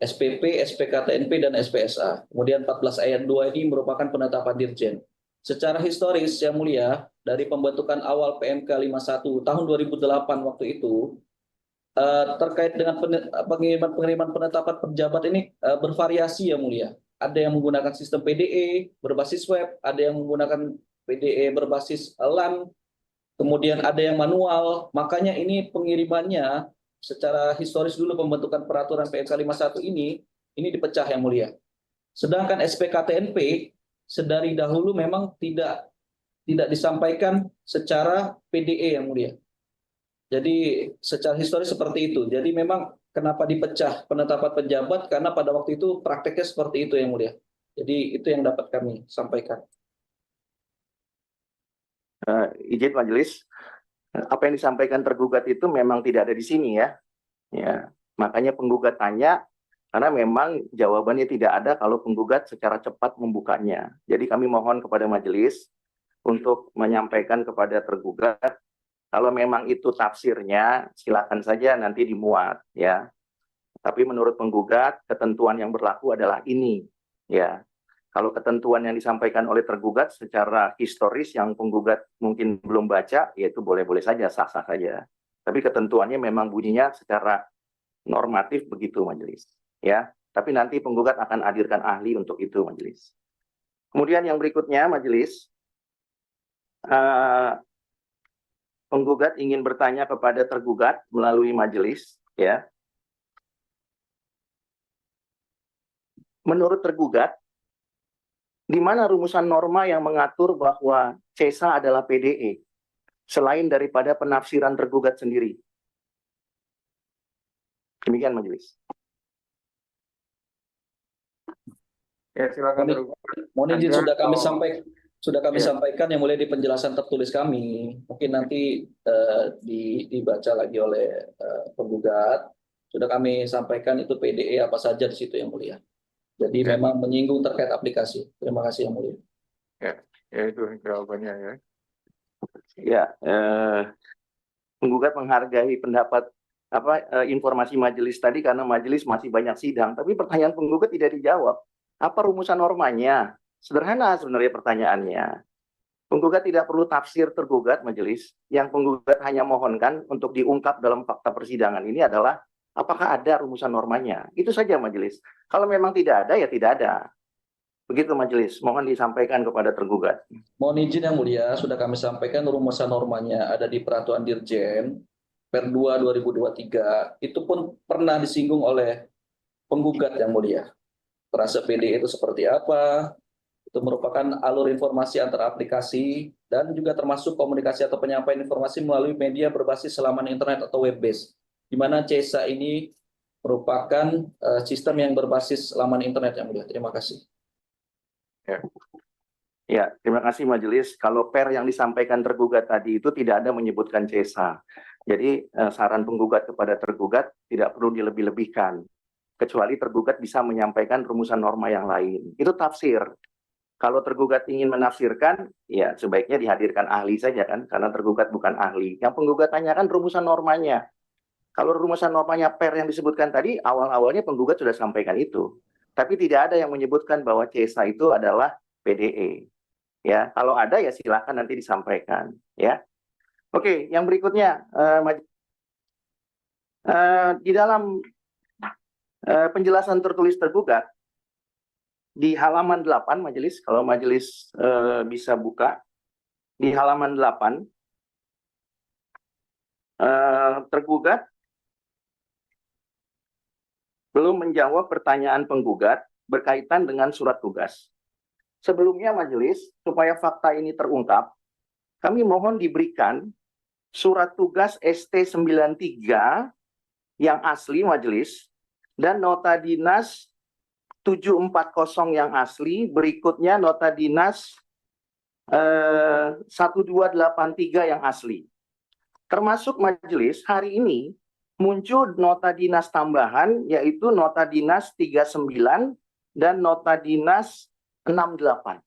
SPP, SPKTNP, dan SPSA. Kemudian 14 ayat 2 ini merupakan penetapan dirjen. Secara historis yang mulia, dari pembentukan awal PMK 51 tahun 2008 waktu itu, terkait dengan pengiriman penetapan pejabat ini bervariasi yang mulia. Ada yang menggunakan sistem PDE berbasis web, ada yang menggunakan PDE berbasis LAN, kemudian ada yang manual. Makanya ini pengirimannya secara historis dulu pembentukan peraturan PMK 51 ini dipecah yang mulia. Sedangkan SPKTNP sedari dahulu memang tidak disampaikan secara PDE yang mulia. Jadi secara historis seperti itu. Jadi memang kenapa dipecah penetapan pejabat, karena pada waktu itu prakteknya seperti itu yang mulia. Jadi itu yang dapat kami sampaikan. Izin majelis, apa yang disampaikan tergugat itu memang tidak ada di sini ya. Ya, makanya penggugat tanya karena memang jawabannya tidak ada kalau penggugat secara cepat membukanya. Jadi kami mohon kepada majelis untuk menyampaikan kepada tergugat kalau memang itu tafsirnya silakan saja nanti dimuat ya. Tapi menurut penggugat ketentuan yang berlaku adalah ini ya. Kalau ketentuan yang disampaikan oleh tergugat secara historis yang penggugat mungkin belum baca, ya itu boleh-boleh saja, sah-sah saja. Tapi ketentuannya memang bunyinya secara normatif begitu majelis. Ya, tapi nanti penggugat akan hadirkan ahli untuk itu majelis. Kemudian yang berikutnya majelis, penggugat ingin bertanya kepada tergugat melalui majelis. Ya, menurut tergugat, di mana rumusan norma yang mengatur bahwa CESA adalah PDE, selain daripada penafsiran tergugat sendiri? Demikian majelis. Ya, silakan Mohon tergugat. mohon izin Anda sudah kami Ya. sampaikan yang mulai di penjelasan tertulis kami. Mungkin nanti dibaca lagi oleh penggugat. Sudah kami sampaikan itu PDE apa saja di situ yang mulia. Jadi Ya. memang menyinggung terkait aplikasi. Terima kasih yang mulia. Ya itu jawabannya ya. Ya, penggugat menghargai pendapat informasi majelis tadi karena majelis masih banyak sidang. Tapi pertanyaan penggugat tidak dijawab. Apa rumusan normanya? Sederhana sebenarnya pertanyaannya. Penggugat tidak perlu tafsir tergugat majelis. Yang penggugat hanya mohonkan untuk diungkap dalam fakta persidangan ini adalah apakah ada rumusan normanya. Itu saja majelis. Kalau memang tidak ada ya tidak ada. Begitu majelis. Mohon disampaikan kepada tergugat. Mohon izin yang mulia, sudah kami sampaikan rumusan normanya ada di Peraturan Dirjen Per 2 2023. Itu pun pernah disinggung oleh penggugat yang mulia. Terasa PDE itu seperti apa? Itu merupakan alur informasi antara aplikasi dan juga termasuk komunikasi atau penyampaian informasi melalui media berbasis laman internet atau web based. Di mana CESA ini merupakan sistem yang berbasis laman internet yang mulia. Terima kasih. Ya, terima kasih majelis. Kalau per yang disampaikan tergugat tadi itu tidak ada menyebutkan CESA. Jadi saran penggugat kepada tergugat tidak perlu dilebih-lebihkan. Kecuali tergugat bisa menyampaikan rumusan norma yang lain. Itu tafsir. Kalau tergugat ingin menafsirkan, ya sebaiknya dihadirkan ahli saja kan, karena tergugat bukan ahli. Yang penggugat tanyakan rumusan normanya. Kalau rumusan normanya per yang disebutkan tadi, awal-awalnya penggugat sudah sampaikan itu. Tapi tidak ada yang menyebutkan bahwa CESA itu adalah PDE. Ya, kalau ada ya silakan nanti disampaikan. Ya, oke. Yang berikutnya di dalam penjelasan tertulis tergugat di halaman 8 majelis, kalau majelis bisa buka di halaman 8 tergugat belum menjawab pertanyaan penggugat berkaitan dengan surat tugas. Sebelumnya majelis, supaya fakta ini terungkap, kami mohon diberikan surat tugas ST93 yang asli majelis dan nota dinas 740 yang asli, berikutnya nota dinas 1283 yang asli. Termasuk majelis hari ini muncul nota dinas tambahan yaitu nota dinas 39 dan nota dinas 68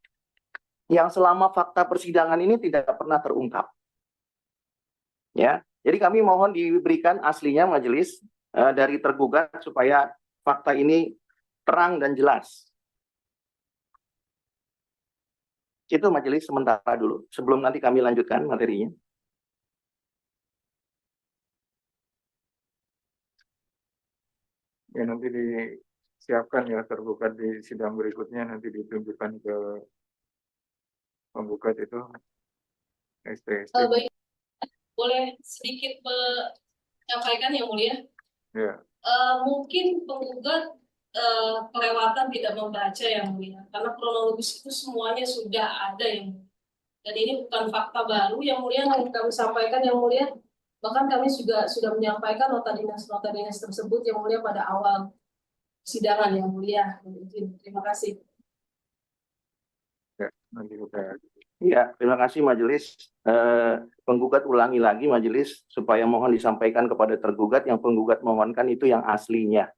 yang selama fakta persidangan ini tidak pernah terungkap. Ya, jadi kami mohon diberikan aslinya majelis dari tergugat supaya fakta ini terang dan jelas. Itu majelis sementara dulu sebelum nanti kami lanjutkan materinya. Ya nanti disiapkan ya tergugat di sidang berikutnya, nanti ditunjukkan ke penggugat itu ST. Baik, boleh sedikit menyampaikan yang mulia? Ya. Mungkin penggugat kelewatan tidak membaca yang mulia, karena kronologis itu semuanya sudah ada yang mulia. Dan ini bukan fakta baru yang mulia yang kami sampaikan yang mulia. Bahkan kami juga sudah menyampaikan nota dinas tersebut yang mulia pada awal persidangan yang mulia. Terima kasih. Ya, nanti kita Ya, terima kasih majelis. Penggugat ulangi lagi majelis supaya mohon disampaikan kepada tergugat yang penggugat mohonkan itu yang aslinya.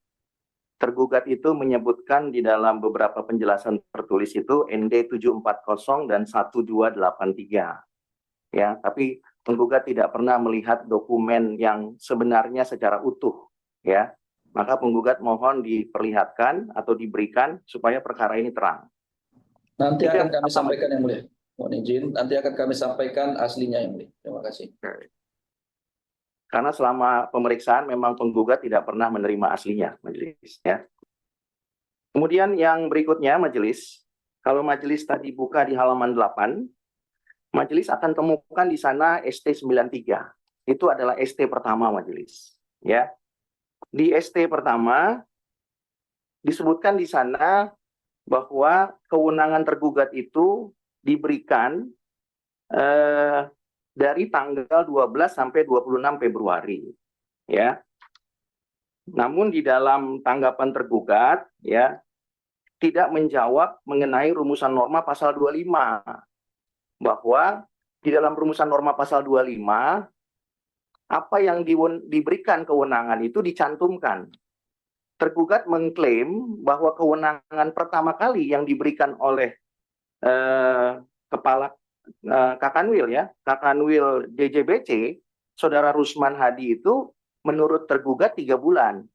Tergugat itu menyebutkan di dalam beberapa penjelasan tertulis itu ND 740 dan 1283. Ya, tapi penggugat tidak pernah melihat dokumen yang sebenarnya secara utuh, ya. Maka penggugat mohon diperlihatkan atau diberikan supaya perkara ini terang. Nanti Itu akan yang kami pertama. sampaikan yang mulia. Mohon izin, nanti akan kami sampaikan aslinya yang mulia. Terima kasih. Karena selama pemeriksaan memang penggugat tidak pernah menerima aslinya, majelis. Ya. Kemudian yang berikutnya, majelis, kalau majelis tadi buka di halaman 8, majelis akan temukan di sana ST93. Itu adalah ST pertama, majelis. Ya. Di ST pertama disebutkan di sana bahwa kewenangan tergugat itu diberikan dari tanggal 12 sampai 26 Februari. Ya. Namun di dalam tanggapan tergugat, ya, tidak menjawab mengenai rumusan norma pasal 25. Bahwa di dalam rumusan norma pasal 25, apa yang diberikan kewenangan itu dicantumkan. Tergugat mengklaim bahwa kewenangan pertama kali yang diberikan oleh Kepala Kakanwil, ya, Kakanwil DJBC, Saudara Rusman Hadi itu menurut tergugat 3 bulan.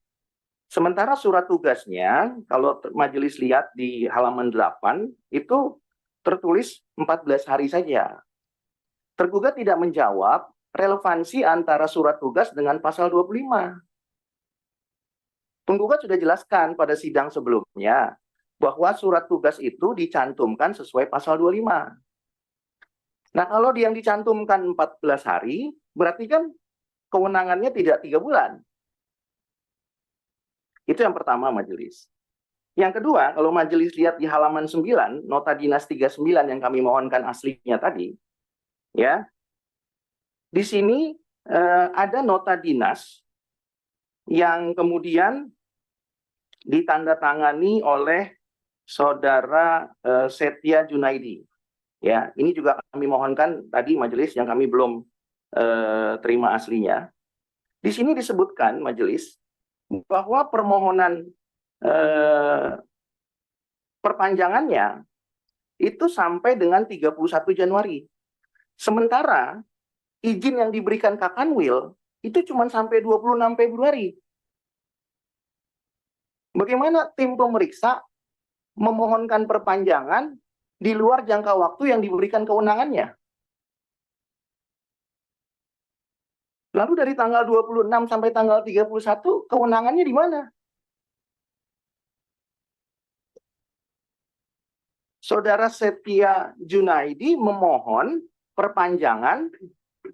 Sementara surat tugasnya, kalau majelis lihat di halaman 8, itu tertulis 14 hari saja. Tergugat tidak menjawab relevansi antara surat tugas dengan pasal 25. Penggugat sudah jelaskan pada sidang sebelumnya bahwa surat tugas itu dicantumkan sesuai pasal 25. Nah, kalau yang dicantumkan 14 hari, berarti kan kewenangannya tidak 3 bulan. Itu yang pertama, majelis. Yang kedua, kalau majelis lihat di halaman 9, nota dinas 39 yang kami mohonkan aslinya tadi, ya, di sini ada nota dinas yang kemudian ditandatangani oleh Saudara Setia Junaidi. Ya, ini juga kami mohonkan tadi majelis yang kami belum terima aslinya. Di sini disebutkan majelis bahwa permohonan perpanjangannya itu sampai dengan 31 Januari. Sementara izin yang diberikan Kakanwil itu cuma sampai 26 Februari. Bagaimana tim pemeriksa memohonkan perpanjangan di luar jangka waktu yang diberikan kewenangannya? Lalu dari tanggal 26 sampai tanggal 31, kewenangannya di mana? Saudara Setia Junaidi memohon perpanjangan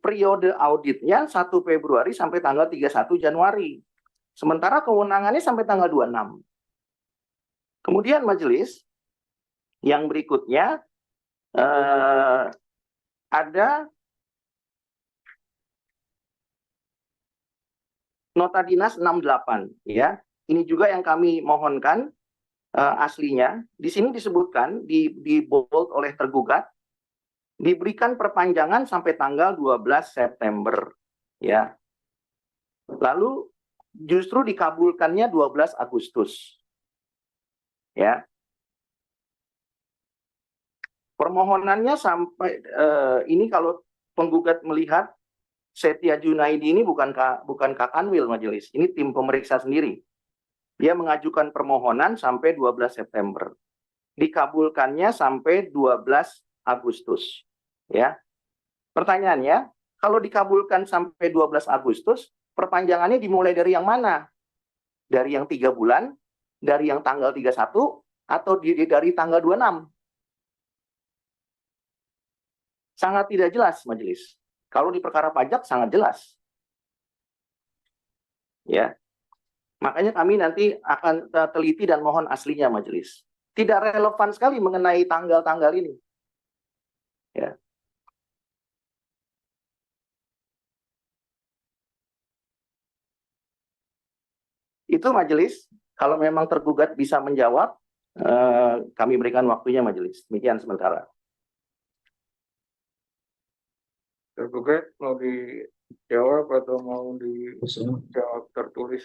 periode auditnya 1 Februari sampai tanggal 31 Januari. Sementara kewenangannya sampai tanggal 26. Kemudian majelis, yang berikutnya ada nota dinas 68, ya. Ini juga yang kami mohonkan aslinya. Di sini disebutkan di bold oleh tergugat diberikan perpanjangan sampai tanggal 12 September, ya. Lalu justru dikabulkannya 12 Agustus. Ya. Permohonannya sampai ini kalau penggugat melihat Setia Junaidi ini bukan Kakanwil majelis, ini tim pemeriksa sendiri. Dia mengajukan permohonan sampai 12 September. Dikabulkannya sampai 12 Agustus. Ya. Pertanyaannya, kalau dikabulkan sampai 12 Agustus, perpanjangannya dimulai dari yang mana? Dari yang 3 bulan, dari yang tanggal 31, atau dari tanggal 26? Sangat tidak jelas, majelis. Kalau di perkara pajak sangat jelas. Ya. Makanya kami nanti akan teliti dan mohon aslinya, majelis. Tidak relevan sekali mengenai tanggal-tanggal ini. Ya. Itu majelis, kalau memang tergugat bisa menjawab, kami berikan waktunya majelis. Demikian sementara. Tergugat mau dijawab atau mau dijawab tertulis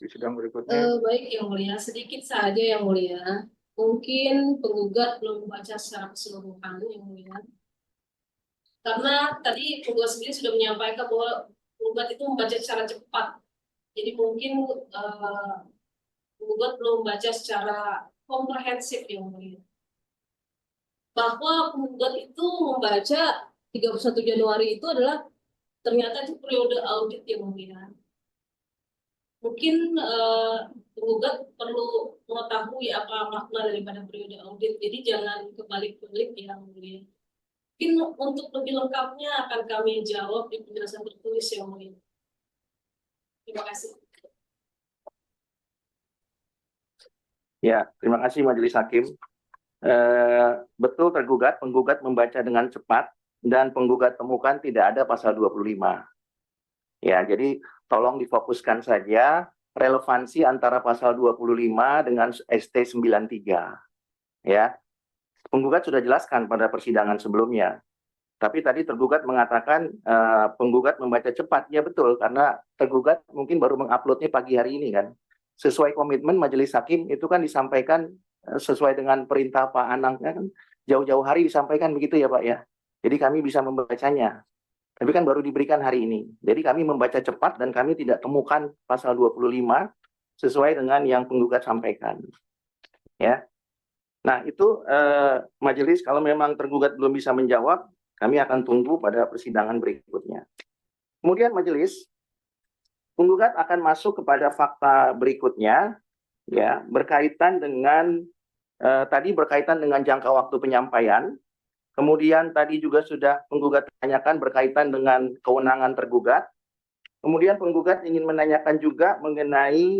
di sidang berikutnya? Baik Yang Mulia, sedikit saja Yang Mulia. Mungkin penggugat belum membaca secara keseluruhan Yang Mulia. Karena tadi penggugat sendiri sudah menyampaikan bahwa penggugat itu membaca secara cepat. Jadi mungkin penggugat belum membaca secara komprehensif Yang Mulia. Bahwa penggugat itu membaca 31 Januari itu adalah ternyata itu periode audit Yang Mulia. Mungkin penggugat perlu mengetahui apa makna daripada periode audit. Jadi jangan kebalik-balik Yang Mulia. Mungkin untuk lebih lengkapnya akan kami jawab di penjelasan tertulis Yang Mulia. Terima kasih. Ya, terima kasih Majelis Hakim. Betul penggugat membaca dengan cepat dan penggugat temukan tidak ada pasal 25. Ya, jadi tolong difokuskan saja relevansi antara pasal 25 dengan ST 93. Ya. Penggugat sudah jelaskan pada persidangan sebelumnya. Tapi tadi tergugat mengatakan penggugat membaca cepat. Ya betul, karena tergugat mungkin baru menguploadnya pagi hari ini kan. Sesuai komitmen Majelis Hakim itu kan disampaikan sesuai dengan perintah Pak Anang kan. Jauh-jauh hari disampaikan begitu ya Pak ya. Jadi kami bisa membacanya. Tapi kan baru diberikan hari ini. Jadi kami membaca cepat dan kami tidak temukan pasal 25 sesuai dengan yang penggugat sampaikan. Ya. Nah, itu majelis kalau memang tergugat belum bisa menjawab, kami akan tunggu pada persidangan berikutnya. Kemudian majelis, penggugat akan masuk kepada fakta berikutnya, ya, berkaitan dengan tadi berkaitan dengan jangka waktu penyampaian. Kemudian tadi juga sudah penggugat tanyakan berkaitan dengan kewenangan tergugat. Kemudian penggugat ingin menanyakan juga mengenai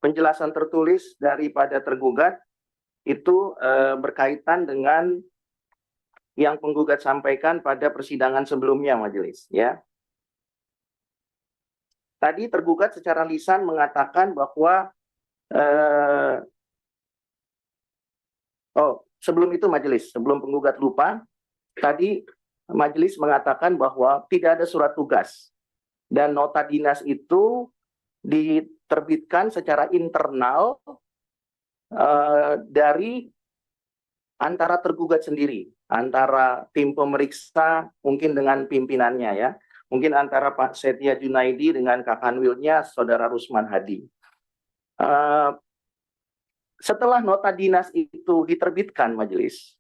penjelasan tertulis daripada tergugat itu berkaitan dengan yang penggugat sampaikan pada persidangan sebelumnya majelis ya. Tadi tergugat secara lisan mengatakan bahwa sebelum itu majelis, sebelum penggugat lupa, tadi majelis mengatakan bahwa tidak ada surat tugas dan nota dinas itu diterbitkan secara internal dari antara tergugat sendiri, antara tim pemeriksa mungkin dengan pimpinannya ya, mungkin antara Pak Setia Junaidi dengan Kakanwilnya Saudara Rusman Hadi. Setelah nota dinas itu diterbitkan majelis,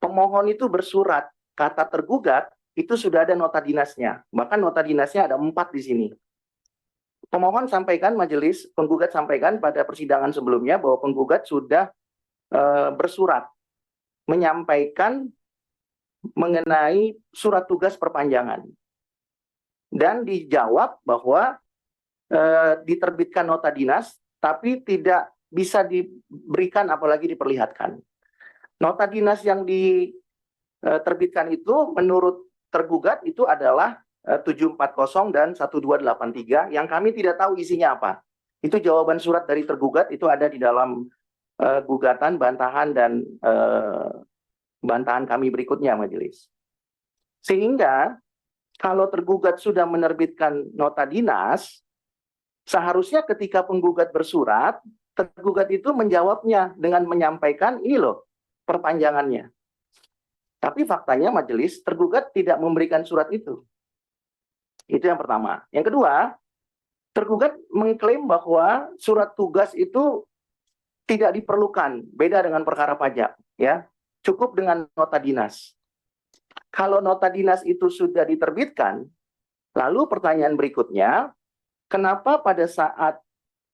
pemohon itu bersurat, kata tergugat itu sudah ada nota dinasnya, bahkan nota dinasnya ada 4 di sini. Pemohon sampaikan majelis, penggugat sampaikan pada persidangan sebelumnya bahwa penggugat sudah bersurat menyampaikan mengenai surat tugas perpanjangan. Dan dijawab bahwa diterbitkan nota dinas, tapi tidak bisa diberikan apalagi diperlihatkan. Nota dinas yang diterbitkan itu menurut tergugat itu adalah 740 dan 1283 yang kami tidak tahu isinya apa. Itu jawaban surat dari tergugat itu ada di dalam gugatan, bantahan, dan bantahan kami berikutnya majelis. Sehingga kalau tergugat sudah menerbitkan nota dinas, seharusnya ketika penggugat bersurat, tergugat itu menjawabnya dengan menyampaikan ini loh perpanjangannya. Tapi faktanya majelis tergugat tidak memberikan surat itu. Itu yang pertama. Yang kedua, tergugat mengklaim bahwa surat tugas itu tidak diperlukan, beda dengan perkara pajak, ya. Cukup dengan nota dinas. Kalau nota dinas itu sudah diterbitkan, lalu pertanyaan berikutnya, kenapa pada saat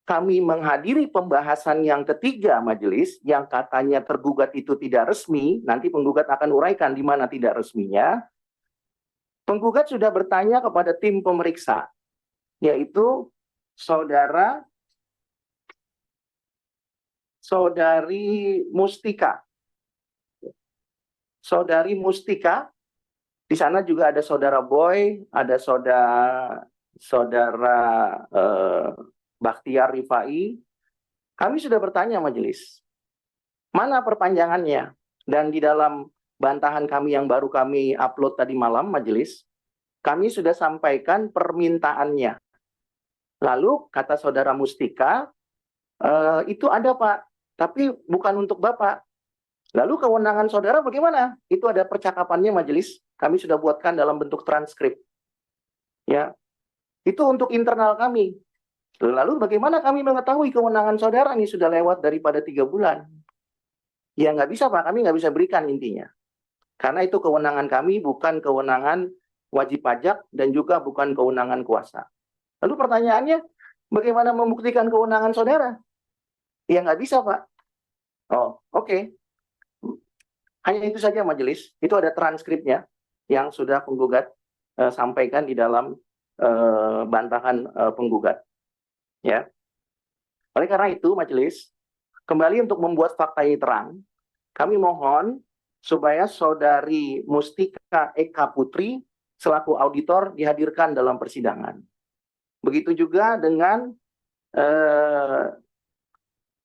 kami menghadiri pembahasan yang ketiga majelis, yang katanya tergugat itu tidak resmi, nanti penggugat akan uraikan di mana tidak resminya, penggugat sudah bertanya kepada tim pemeriksa, yaitu Saudari Mustika. Saudari Mustika, di sana juga ada Saudara Boy, ada Saudara Bakhtiar Rifai. Kami sudah bertanya majelis, mana perpanjangannya? Dan di dalam bantahan kami yang baru kami upload tadi malam, majelis, kami sudah sampaikan permintaannya. Lalu kata saudara Mustika, itu ada Pak, tapi bukan untuk Bapak. Lalu kewenangan saudara bagaimana? Itu ada percakapannya majelis, kami sudah buatkan dalam bentuk transkrip. Ya, itu untuk internal kami. Lalu bagaimana kami mengetahui kewenangan saudara ini sudah lewat daripada 3 bulan? Ya nggak bisa Pak, kami nggak bisa berikan intinya. Karena itu kewenangan kami, bukan kewenangan wajib pajak dan juga bukan kewenangan kuasa. Lalu pertanyaannya, bagaimana membuktikan kewenangan saudara? Ya nggak bisa Pak. Oh, oke. Hanya itu saja majelis. Itu ada transkripnya yang sudah penggugat sampaikan di dalam bantahan penggugat. Ya. Oleh karena itu majelis, kembali untuk membuat fakta ini terang, kami mohon supaya saudari Mustika Eka Putri selaku auditor dihadirkan dalam persidangan. Begitu juga dengan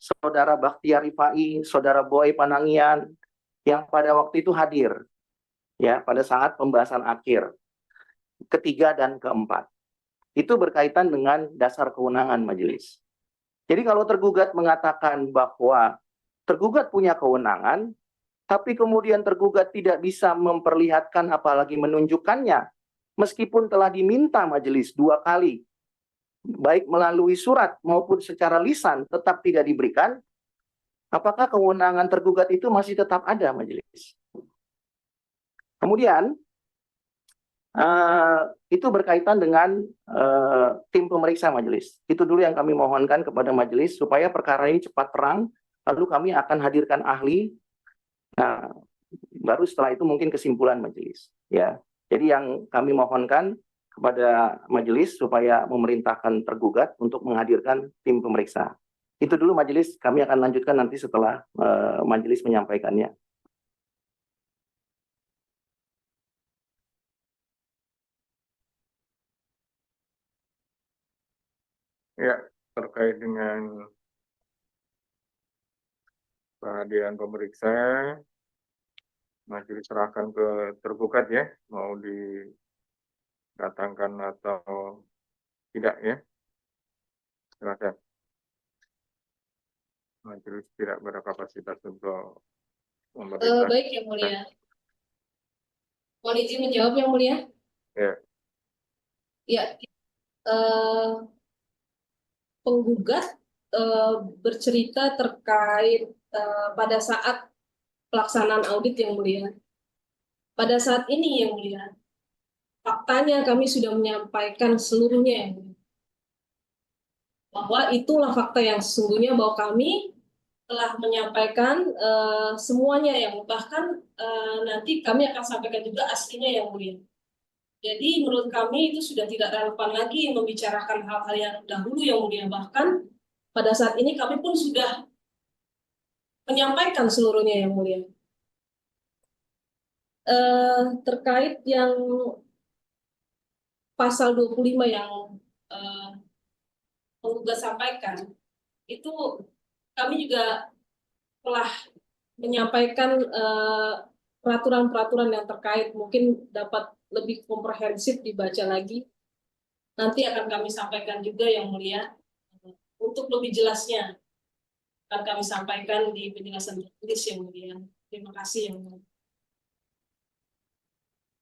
saudara Bakhtiar Rifai, saudara Boy Panangian yang pada waktu itu hadir ya pada saat pembahasan akhir ketiga dan keempat. Itu berkaitan dengan dasar kewenangan majelis. Jadi kalau tergugat mengatakan bahwa tergugat punya kewenangan, tapi kemudian tergugat tidak bisa memperlihatkan apalagi menunjukkannya, meskipun telah diminta majelis 2 kali, baik melalui surat maupun secara lisan tetap tidak diberikan, apakah kewenangan tergugat itu masih tetap ada majelis? Kemudian, itu berkaitan dengan tim pemeriksa majelis. Itu dulu yang kami mohonkan kepada majelis supaya perkara ini cepat terang, lalu kami akan hadirkan ahli. Nah, baru setelah itu mungkin kesimpulan majelis. Ya, jadi yang kami mohonkan kepada majelis supaya memerintahkan tergugat untuk menghadirkan tim pemeriksa. Itu dulu majelis, kami akan lanjutkan nanti setelah majelis menyampaikannya. Ya, terkait dengan kehadiran pemeriksa, majelis serahkan ke tergugat ya, mau didatangkan atau tidak ya. Silakan. Majelis tidak berkapasitas untuk memerintah. Baik yang mulia. Mohon izin menjawab yang mulia. Ya. Ya, penggugat bercerita terkait pada saat pelaksanaan audit yang mulia. Pada saat ini yang mulia, faktanya kami sudah menyampaikan seluruhnya yang mulia. Bahwa itulah fakta yang sesungguhnya, bahwa kami telah menyampaikan semuanya yang bahkan nanti kami akan sampaikan juga aslinya yang mulia. Jadi menurut kami itu sudah tidak relevan lagi membicarakan hal-hal yang dahulu yang mulia. Bahkan pada saat ini kami pun sudah menyampaikan seluruhnya yang mulia. Terkait yang pasal 25 yang penggugat sampaikan, itu kami juga telah menyampaikan peraturan-peraturan yang terkait, mungkin dapat lebih komprehensif dibaca lagi. Nanti akan kami sampaikan juga yang mulia. Untuk lebih jelasnya akan kami sampaikan di penjelasan tertulis yang mulia. Terima kasih yang mulia.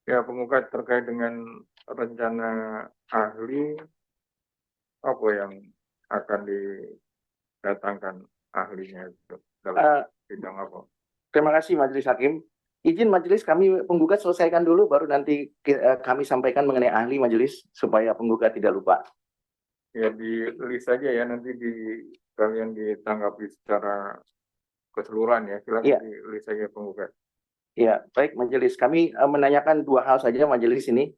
Ya, penggugat terkait dengan rencana ahli, apa yang akan didatangkan ahlinya itu dalam bidang apa? Terima kasih Majelis Hakim. Izin majelis kami penggugat selesaikan dulu, baru nanti kami sampaikan mengenai ahli majelis supaya penggugat tidak lupa. Ya, di list saja ya, nanti kalian ditanggapi secara keseluruhan ya. Silakan Ya. di list saja penggugat. Ya, baik majelis. Kami menanyakan 2 hal saja majelis ini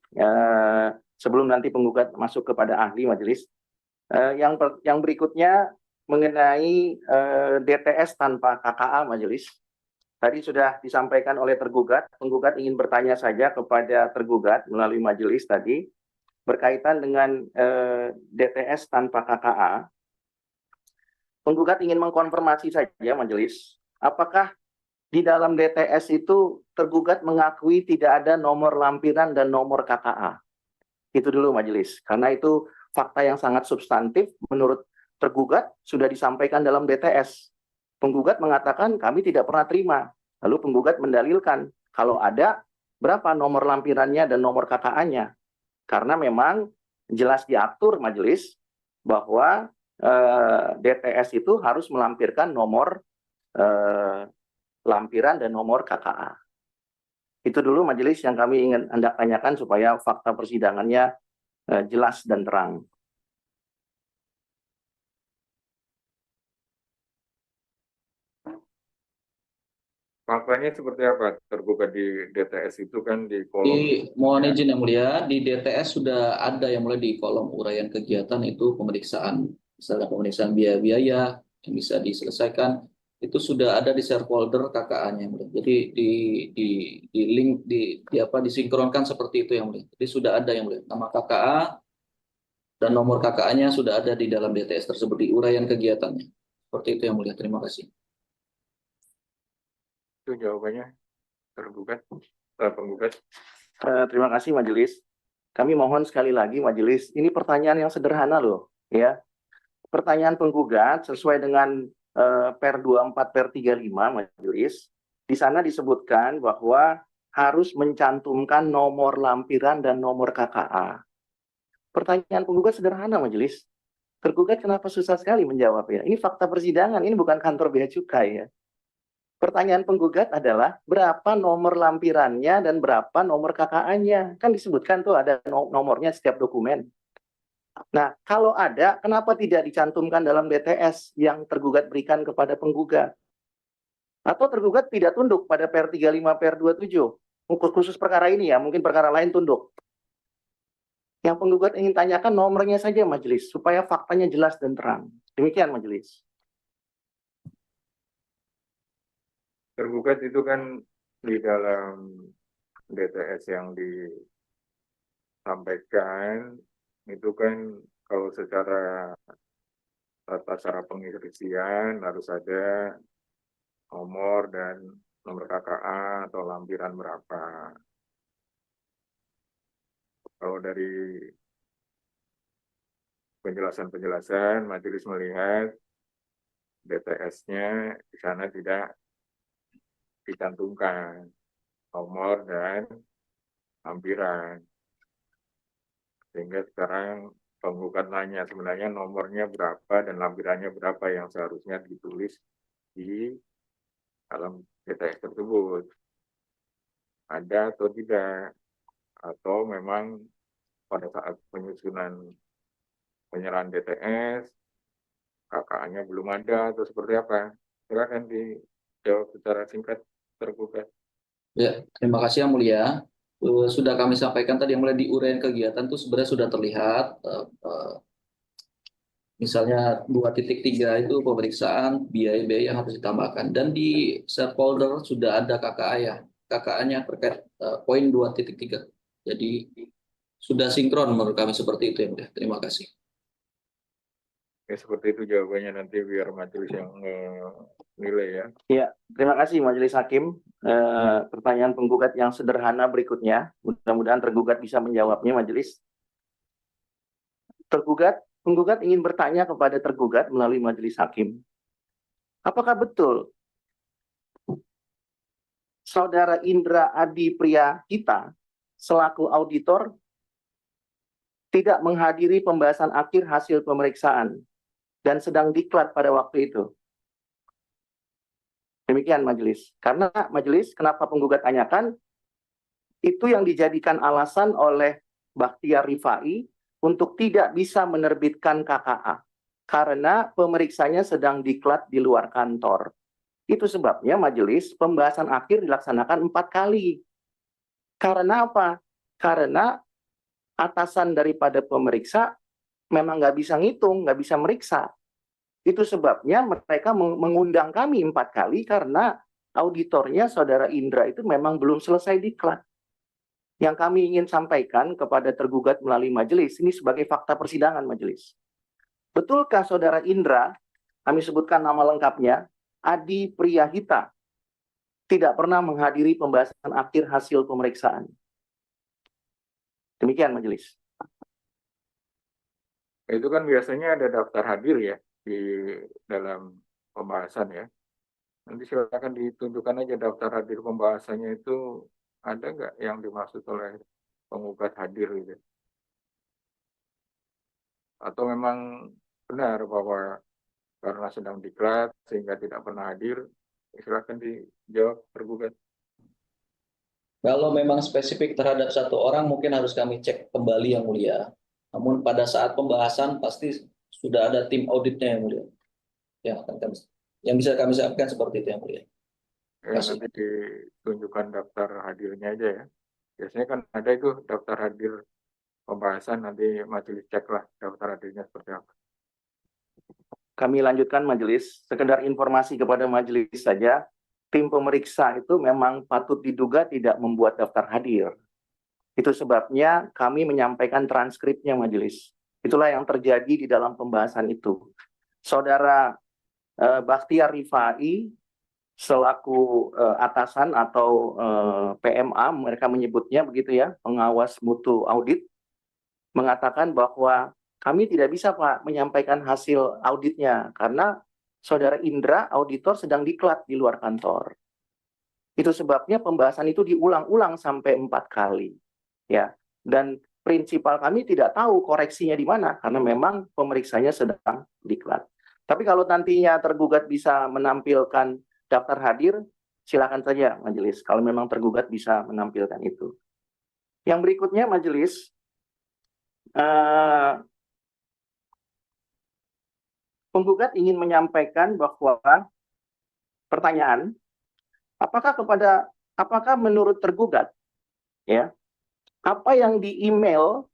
sebelum nanti penggugat masuk kepada ahli majelis. Yang berikutnya mengenai DTS tanpa KKA majelis. Tadi sudah disampaikan oleh tergugat, penggugat ingin bertanya saja kepada tergugat melalui majelis tadi berkaitan dengan DTS tanpa KKA. Penggugat ingin mengkonfirmasi saja majelis, apakah di dalam DTS itu tergugat mengakui tidak ada nomor lampiran dan nomor KKA. Itu dulu majelis, karena itu fakta yang sangat substantif menurut tergugat sudah disampaikan dalam DTS. Penggugat mengatakan kami tidak pernah terima. Lalu penggugat mendalilkan kalau ada berapa nomor lampirannya dan nomor KKA-nya. Karena memang jelas diatur majelis bahwa DTS itu harus melampirkan nomor lampiran dan nomor KKA. Itu dulu majelis yang kami ingin Anda tanyakan supaya fakta persidangannya jelas dan terang. Faktanya seperti apa? Tergugat di DTS itu kan di kolom. Mohon izin yang mulia, di DTS sudah ada yang mulai di kolom uraian kegiatan itu pemeriksaan, misalnya pemeriksaan biaya-biaya yang bisa diselesaikan, itu sudah ada di share folder KKA-nya yang mulia. Jadi di link disinkronkan seperti itu yang mulia. Jadi sudah ada yang mulia, nama KKA dan nomor KKA-nya sudah ada di dalam DTS tersebut di uraian kegiatannya. Seperti itu yang mulia. Terima kasih. Itu jawabannya tergugat, penggugat. Terima kasih majelis. Kami mohon sekali lagi majelis, ini pertanyaan yang sederhana loh, ya. Pertanyaan penggugat sesuai dengan per 24 per 35 majelis. Di sana disebutkan bahwa harus mencantumkan nomor lampiran dan nomor KKA. Pertanyaan penggugat sederhana majelis. Tergugat kenapa susah sekali menjawab ya? Ini fakta persidangan, ini bukan kantor bea cukai ya. Pertanyaan penggugat adalah berapa nomor lampirannya dan berapa nomor KKA-nya. Kan disebutkan tuh ada nomornya setiap dokumen. Nah, kalau ada, kenapa tidak dicantumkan dalam DTS yang tergugat berikan kepada penggugat? Atau tergugat tidak tunduk pada per 35 per 27? Khusus perkara ini ya, mungkin perkara lain tunduk. Yang penggugat ingin tanyakan nomornya saja majelis, supaya faktanya jelas dan terang. Demikian majelis. Tergugat itu kan di dalam DTS yang disampaikan itu kan kalau secara tata cara pengiskripsian harus ada nomor dan nomor KKA atau lampiran berapa. Kalau dari penjelasan-penjelasan majelis melihat DTS-nya di sana tidak dicantumkan nomor dan lampiran. Sehingga sekarang penggugat nanya sebenarnya nomornya berapa dan lampirannya berapa yang seharusnya ditulis di dalam DTS tersebut. Ada atau tidak? Atau memang pada saat penyusunan penyerahan DTS, KKA-nya belum ada atau seperti apa? Silakan dijawab secara singkat tergugat. Ya, terima kasih yang mulia. Sudah kami sampaikan tadi yang mulai di uraian kegiatan itu sebenarnya sudah terlihat. Misalnya 2.3 itu pemeriksaan biaya-biaya yang harus ditambahkan. Dan di share folder sudah ada KKA ya. KKA-nya terkait poin 2.3. Jadi sudah sinkron menurut kami seperti itu ya mulia. Terima kasih. Ya, seperti itu jawabannya, nanti biar majelis yang nilai ya. Ya, terima kasih Majelis Hakim. Pertanyaan penggugat yang sederhana berikutnya, mudah-mudahan tergugat bisa menjawabnya majelis. Penggugat ingin bertanya kepada tergugat melalui Majelis Hakim. Apakah betul Saudara Indra Adi Priya kita selaku auditor tidak menghadiri pembahasan akhir hasil pemeriksaan dan sedang diklat pada waktu itu? Demikian majelis. Karena majelis, kenapa penggugat tanyakan, itu yang dijadikan alasan oleh Bakhtiar Rifai untuk tidak bisa menerbitkan KKA. Karena pemeriksanya sedang diklat di luar kantor. Itu sebabnya majelis pembahasan akhir dilaksanakan 4 kali. Karena apa? Karena atasan daripada pemeriksa memang nggak bisa ngitung, nggak bisa meriksa. Itu sebabnya mereka mengundang kami 4 kali karena auditornya Saudara Indra itu memang belum selesai diklat. Yang kami ingin sampaikan kepada tergugat melalui majelis, ini sebagai fakta persidangan majelis. Betulkah Saudara Indra, kami sebutkan nama lengkapnya, Adi Priyahita, tidak pernah menghadiri pembahasan akhir hasil pemeriksaan. Demikian majelis. Itu kan biasanya ada daftar hadir ya di dalam pembahasan ya. Nanti silakan ditunjukkan aja daftar hadir pembahasannya itu ada nggak yang dimaksud oleh penggugat hadir gitu. Atau memang benar bahwa karena sedang diklat sehingga tidak pernah hadir, silakan dijawab tergugat. Kalau memang spesifik terhadap satu orang mungkin harus kami cek kembali yang mulia. Namun pada saat pembahasan pasti sudah ada tim auditnya yang mulia. Yang bisa kami sampaikan seperti itu yang mulia. Ya, nanti ditunjukkan daftar hadirnya aja ya. Biasanya kan ada itu daftar hadir pembahasan, nanti majelis cek lah daftar hadirnya seperti apa. Kami lanjutkan majelis. Sekedar informasi kepada majelis saja, tim pemeriksa itu memang patut diduga tidak membuat daftar hadir. Itu sebabnya kami menyampaikan transkripnya majelis. Itulah yang terjadi di dalam pembahasan itu. Saudara Bakhtiar Rifai selaku atasan atau PMA, mereka menyebutnya begitu ya, pengawas mutu audit, mengatakan bahwa kami tidak bisa Pak menyampaikan hasil auditnya karena saudara Indra, auditor, sedang diklat di luar kantor. Itu sebabnya pembahasan itu diulang-ulang sampai 4 kali. Ya, dan prinsipal kami tidak tahu koreksinya di mana karena memang pemeriksanya sedang diklat. Tapi kalau nantinya tergugat bisa menampilkan daftar hadir, silakan saja majelis kalau memang tergugat bisa menampilkan itu. Yang berikutnya majelis, penggugat ingin menyampaikan bahwa pertanyaan, apakah menurut tergugat ya, apa yang di email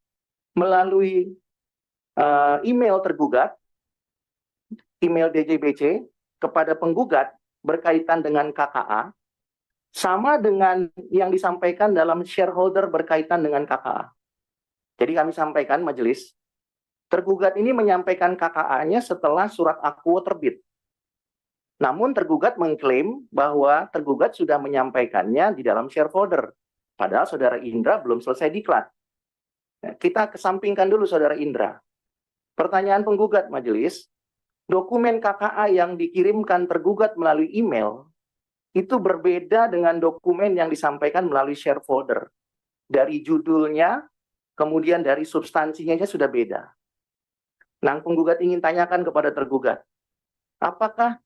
melalui email tergugat, email DJBC kepada penggugat berkaitan dengan KKA sama dengan yang disampaikan dalam shareholder berkaitan dengan KKA. Jadi kami sampaikan majelis, tergugat ini menyampaikan KKA-nya setelah surat akuo terbit. Namun tergugat mengklaim bahwa tergugat sudah menyampaikannya di dalam shareholder. Padahal saudara Indra belum selesai diklat. Kita kesampingkan dulu saudara Indra. Pertanyaan penggugat majelis, dokumen KKA yang dikirimkan tergugat melalui email itu berbeda dengan dokumen yang disampaikan melalui shareholder. Dari judulnya, kemudian dari substansinya sudah beda. Nah, penggugat ingin tanyakan kepada tergugat, apakah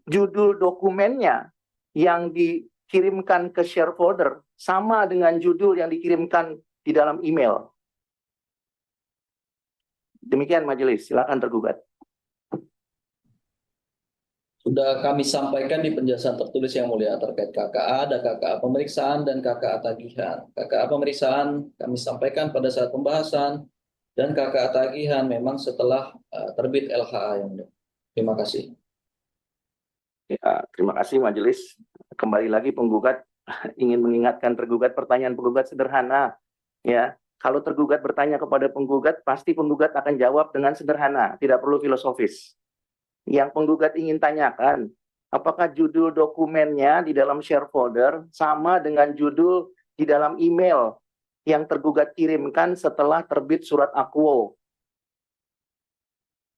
judul dokumennya yang dikirimkan ke shareholder sama dengan judul yang dikirimkan di dalam email? Demikian majelis, silakan tergugat. Sudah kami sampaikan di penjelasan tertulis yang mulia terkait KKA, ada KKA pemeriksaan dan KKA tagihan. KKA pemeriksaan kami sampaikan pada saat pembahasan dan KKA tagihan memang setelah terbit LHA yang mulia. Terima kasih. Ya, terima kasih majelis. Kembali lagi penggugat ingin mengingatkan tergugat, pertanyaan penggugat sederhana. Ya, kalau tergugat bertanya kepada penggugat, pasti penggugat akan jawab dengan sederhana, tidak perlu filosofis. Yang penggugat ingin tanyakan, apakah judul dokumennya di dalam shareholder sama dengan judul di dalam email yang tergugat kirimkan setelah terbit surat akuo?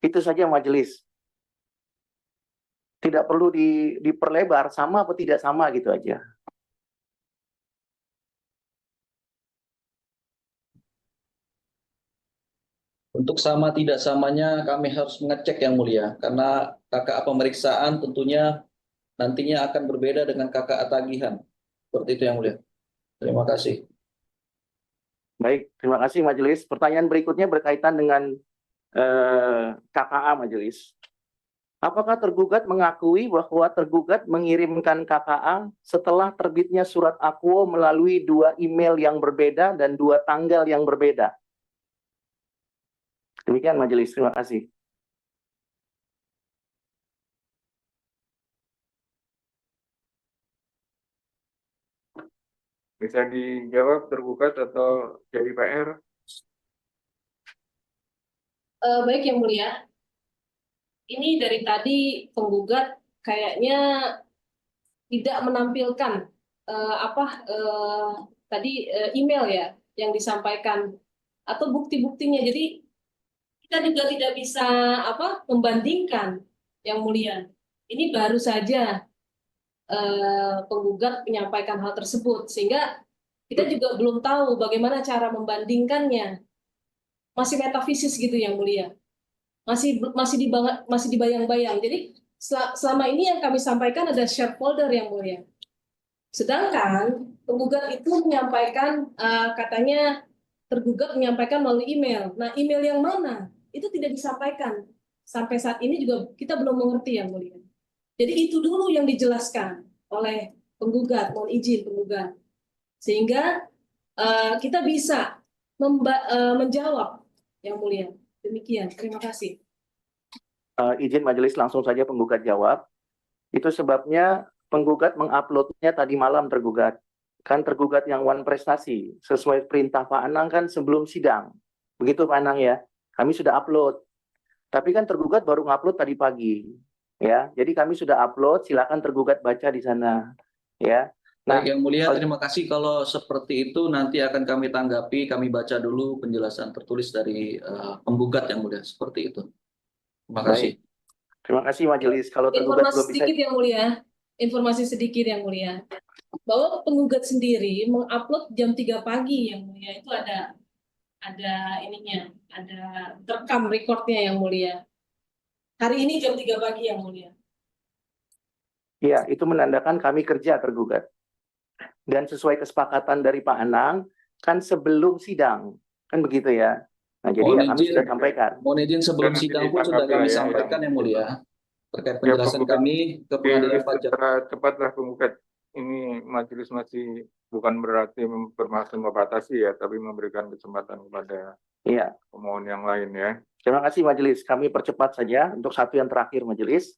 Itu saja majelis. Tidak perlu diperlebar, sama atau tidak sama gitu aja. Untuk sama tidak samanya kami harus mengecek yang mulia, karena KKA pemeriksaan tentunya nantinya akan berbeda dengan KKA tagihan. Seperti itu yang mulia. Terima kasih. Baik, terima kasih majelis. Pertanyaan berikutnya berkaitan dengan KKA majelis. Apakah tergugat mengakui bahwa tergugat mengirimkan KKA setelah terbitnya surat akuo melalui 2 email yang berbeda dan 2 tanggal yang berbeda? Demikian majelis, terima kasih. Bisa dijawab tergugat atau jadi PR? Baik yang mulia, ini dari tadi penggugat kayaknya tidak menampilkan email ya yang disampaikan atau bukti-buktinya. Jadi kita juga tidak bisa membandingkan, yang mulia. Ini baru saja penggugat menyampaikan hal tersebut, sehingga kita juga belum tahu bagaimana cara membandingkannya. Masih metafisis gitu, yang mulia. Masih dibayang-bayang. Jadi selama ini yang kami sampaikan ada shareholder, yang mulia. Sedangkan penggugat itu menyampaikan katanya tergugat menyampaikan melalui email. Nah, email yang mana? Itu tidak disampaikan. Sampai saat ini juga kita belum mengerti, yang mulia. Jadi itu dulu yang dijelaskan oleh penggugat, mohon izin penggugat. Sehingga kita bisa menjawab, yang mulia. Demikian, terima kasih. Izin majelis langsung saja penggugat jawab. Itu sebabnya penggugat menguploadnya tadi malam tergugat. Kan tergugat yang one prestasi, sesuai perintah Pak Anang kan sebelum sidang. Begitu Pak Anang ya, kami sudah upload. Tapi kan tergugat baru ngupload tadi pagi. Ya, jadi kami sudah upload, silakan tergugat baca di sana. Ya. Nah, Baik, Yang Mulia, terima kasih. Kalau seperti itu nanti akan kami tanggapi, kami baca dulu penjelasan tertulis dari penggugat, Yang Mulia, seperti itu. Terima kasih. baik. Terima kasih majelis. Kalau tergugat Informasi belum bisa. sedikit, yang mulia. Informasi sedikit, yang mulia. Bahwa penggugat sendiri mengupload jam 3 pagi, yang mulia. Itu ada ininya, ada rekam recordnya, yang mulia. Hari ini jam 3 pagi, yang mulia. Iya, itu menandakan kami kerja tergugat. Dan sesuai kesepakatan dari Pak Anang, kan sebelum sidang. Kan begitu ya. Nah, jadi Mohon ya kami izin. sudah sampaikan. Mohon izin sebelum Nanti sidang pun sudah ditanggapi kami lah ya, sampaikan, Yang Mulia. Terkait Ya, penjelasan penggugat. kami ke pengadilan Oke, pajak. secara cepatlah penggugat. Ini majelis masih bukan berarti bermaksud membatasi ya, tapi memberikan kesempatan kepada Iya. pemohon yang lain ya. Terima kasih majelis. Kami percepat saja untuk satu yang terakhir majelis.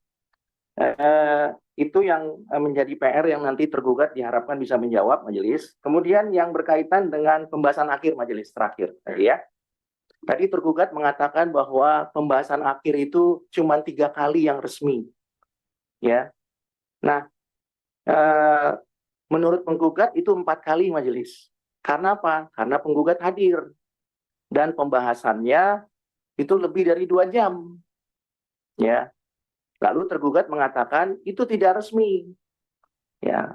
Itu yang menjadi PR yang nanti tergugat diharapkan bisa menjawab majelis. Kemudian yang berkaitan dengan pembahasan akhir majelis terakhir tadi ya. Tadi tergugat mengatakan bahwa pembahasan akhir itu cuma 3 kali yang resmi. Ya. Nah, menurut penggugat itu 4 kali majelis. Karena apa? Karena penggugat hadir. Dan pembahasannya itu lebih dari 2 jam. Ya. Lalu tergugat mengatakan itu tidak resmi. Ya.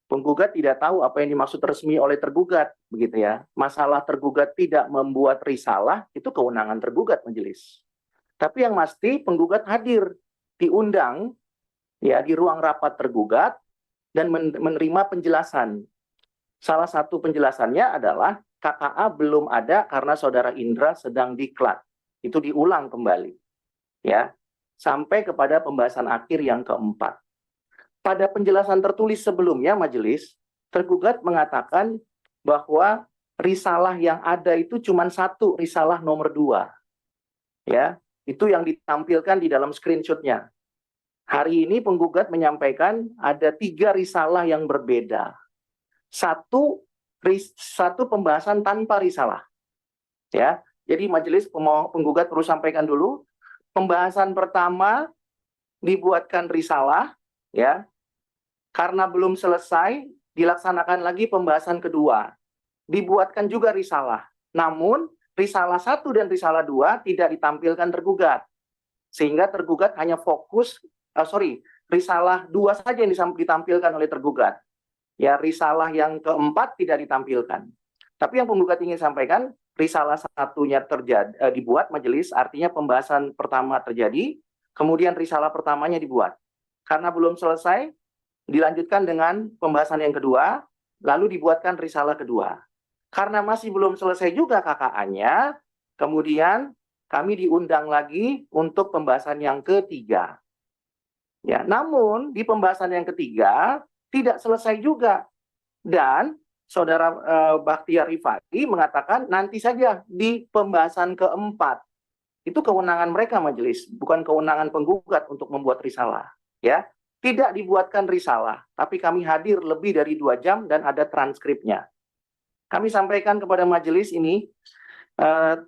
Penggugat tidak tahu apa yang dimaksud resmi oleh tergugat, begitu ya. Masalah tergugat tidak membuat risalah itu kewenangan tergugat majelis. Tapi yang pasti penggugat hadir, diundang ya di ruang rapat tergugat dan menerima penjelasan. Salah satu penjelasannya adalah KKA belum ada karena saudara Indra sedang diklat. Itu diulang kembali. Ya. Sampai kepada pembahasan akhir yang keempat. Pada penjelasan tertulis sebelumnya majelis, tergugat mengatakan bahwa risalah yang ada itu cuma 1, risalah nomor 2. Ya, itu yang ditampilkan di dalam screenshotnya. Hari ini penggugat menyampaikan ada 3 risalah yang berbeda. Satu pembahasan tanpa risalah. Ya, jadi majelis penggugat perlu sampaikan dulu. Pembahasan pertama dibuatkan risalah, ya, karena belum selesai dilaksanakan lagi pembahasan kedua, dibuatkan juga risalah. Namun risalah 1 dan risalah 2 tidak ditampilkan tergugat, sehingga tergugat hanya fokus, risalah 2 saja yang ditampilkan oleh tergugat. Ya, risalah yang keempat tidak ditampilkan. Tapi yang penggugat ingin sampaikan, risalah 1-nya dibuat majelis, artinya pembahasan pertama terjadi, kemudian risalah pertamanya dibuat. Karena belum selesai, dilanjutkan dengan pembahasan yang kedua, lalu dibuatkan risalah kedua. Karena masih belum selesai juga KKA-nya, kemudian kami diundang lagi untuk pembahasan yang ketiga. Ya, namun di pembahasan yang ketiga tidak selesai juga. Dan Saudara Bakhtiar Rifai mengatakan nanti saja di pembahasan keempat. Itu kewenangan mereka majelis, bukan kewenangan penggugat untuk membuat risalah. Ya, tidak dibuatkan risalah, tapi kami hadir lebih dari 2 jam dan ada transkripnya. Kami sampaikan kepada majelis ini,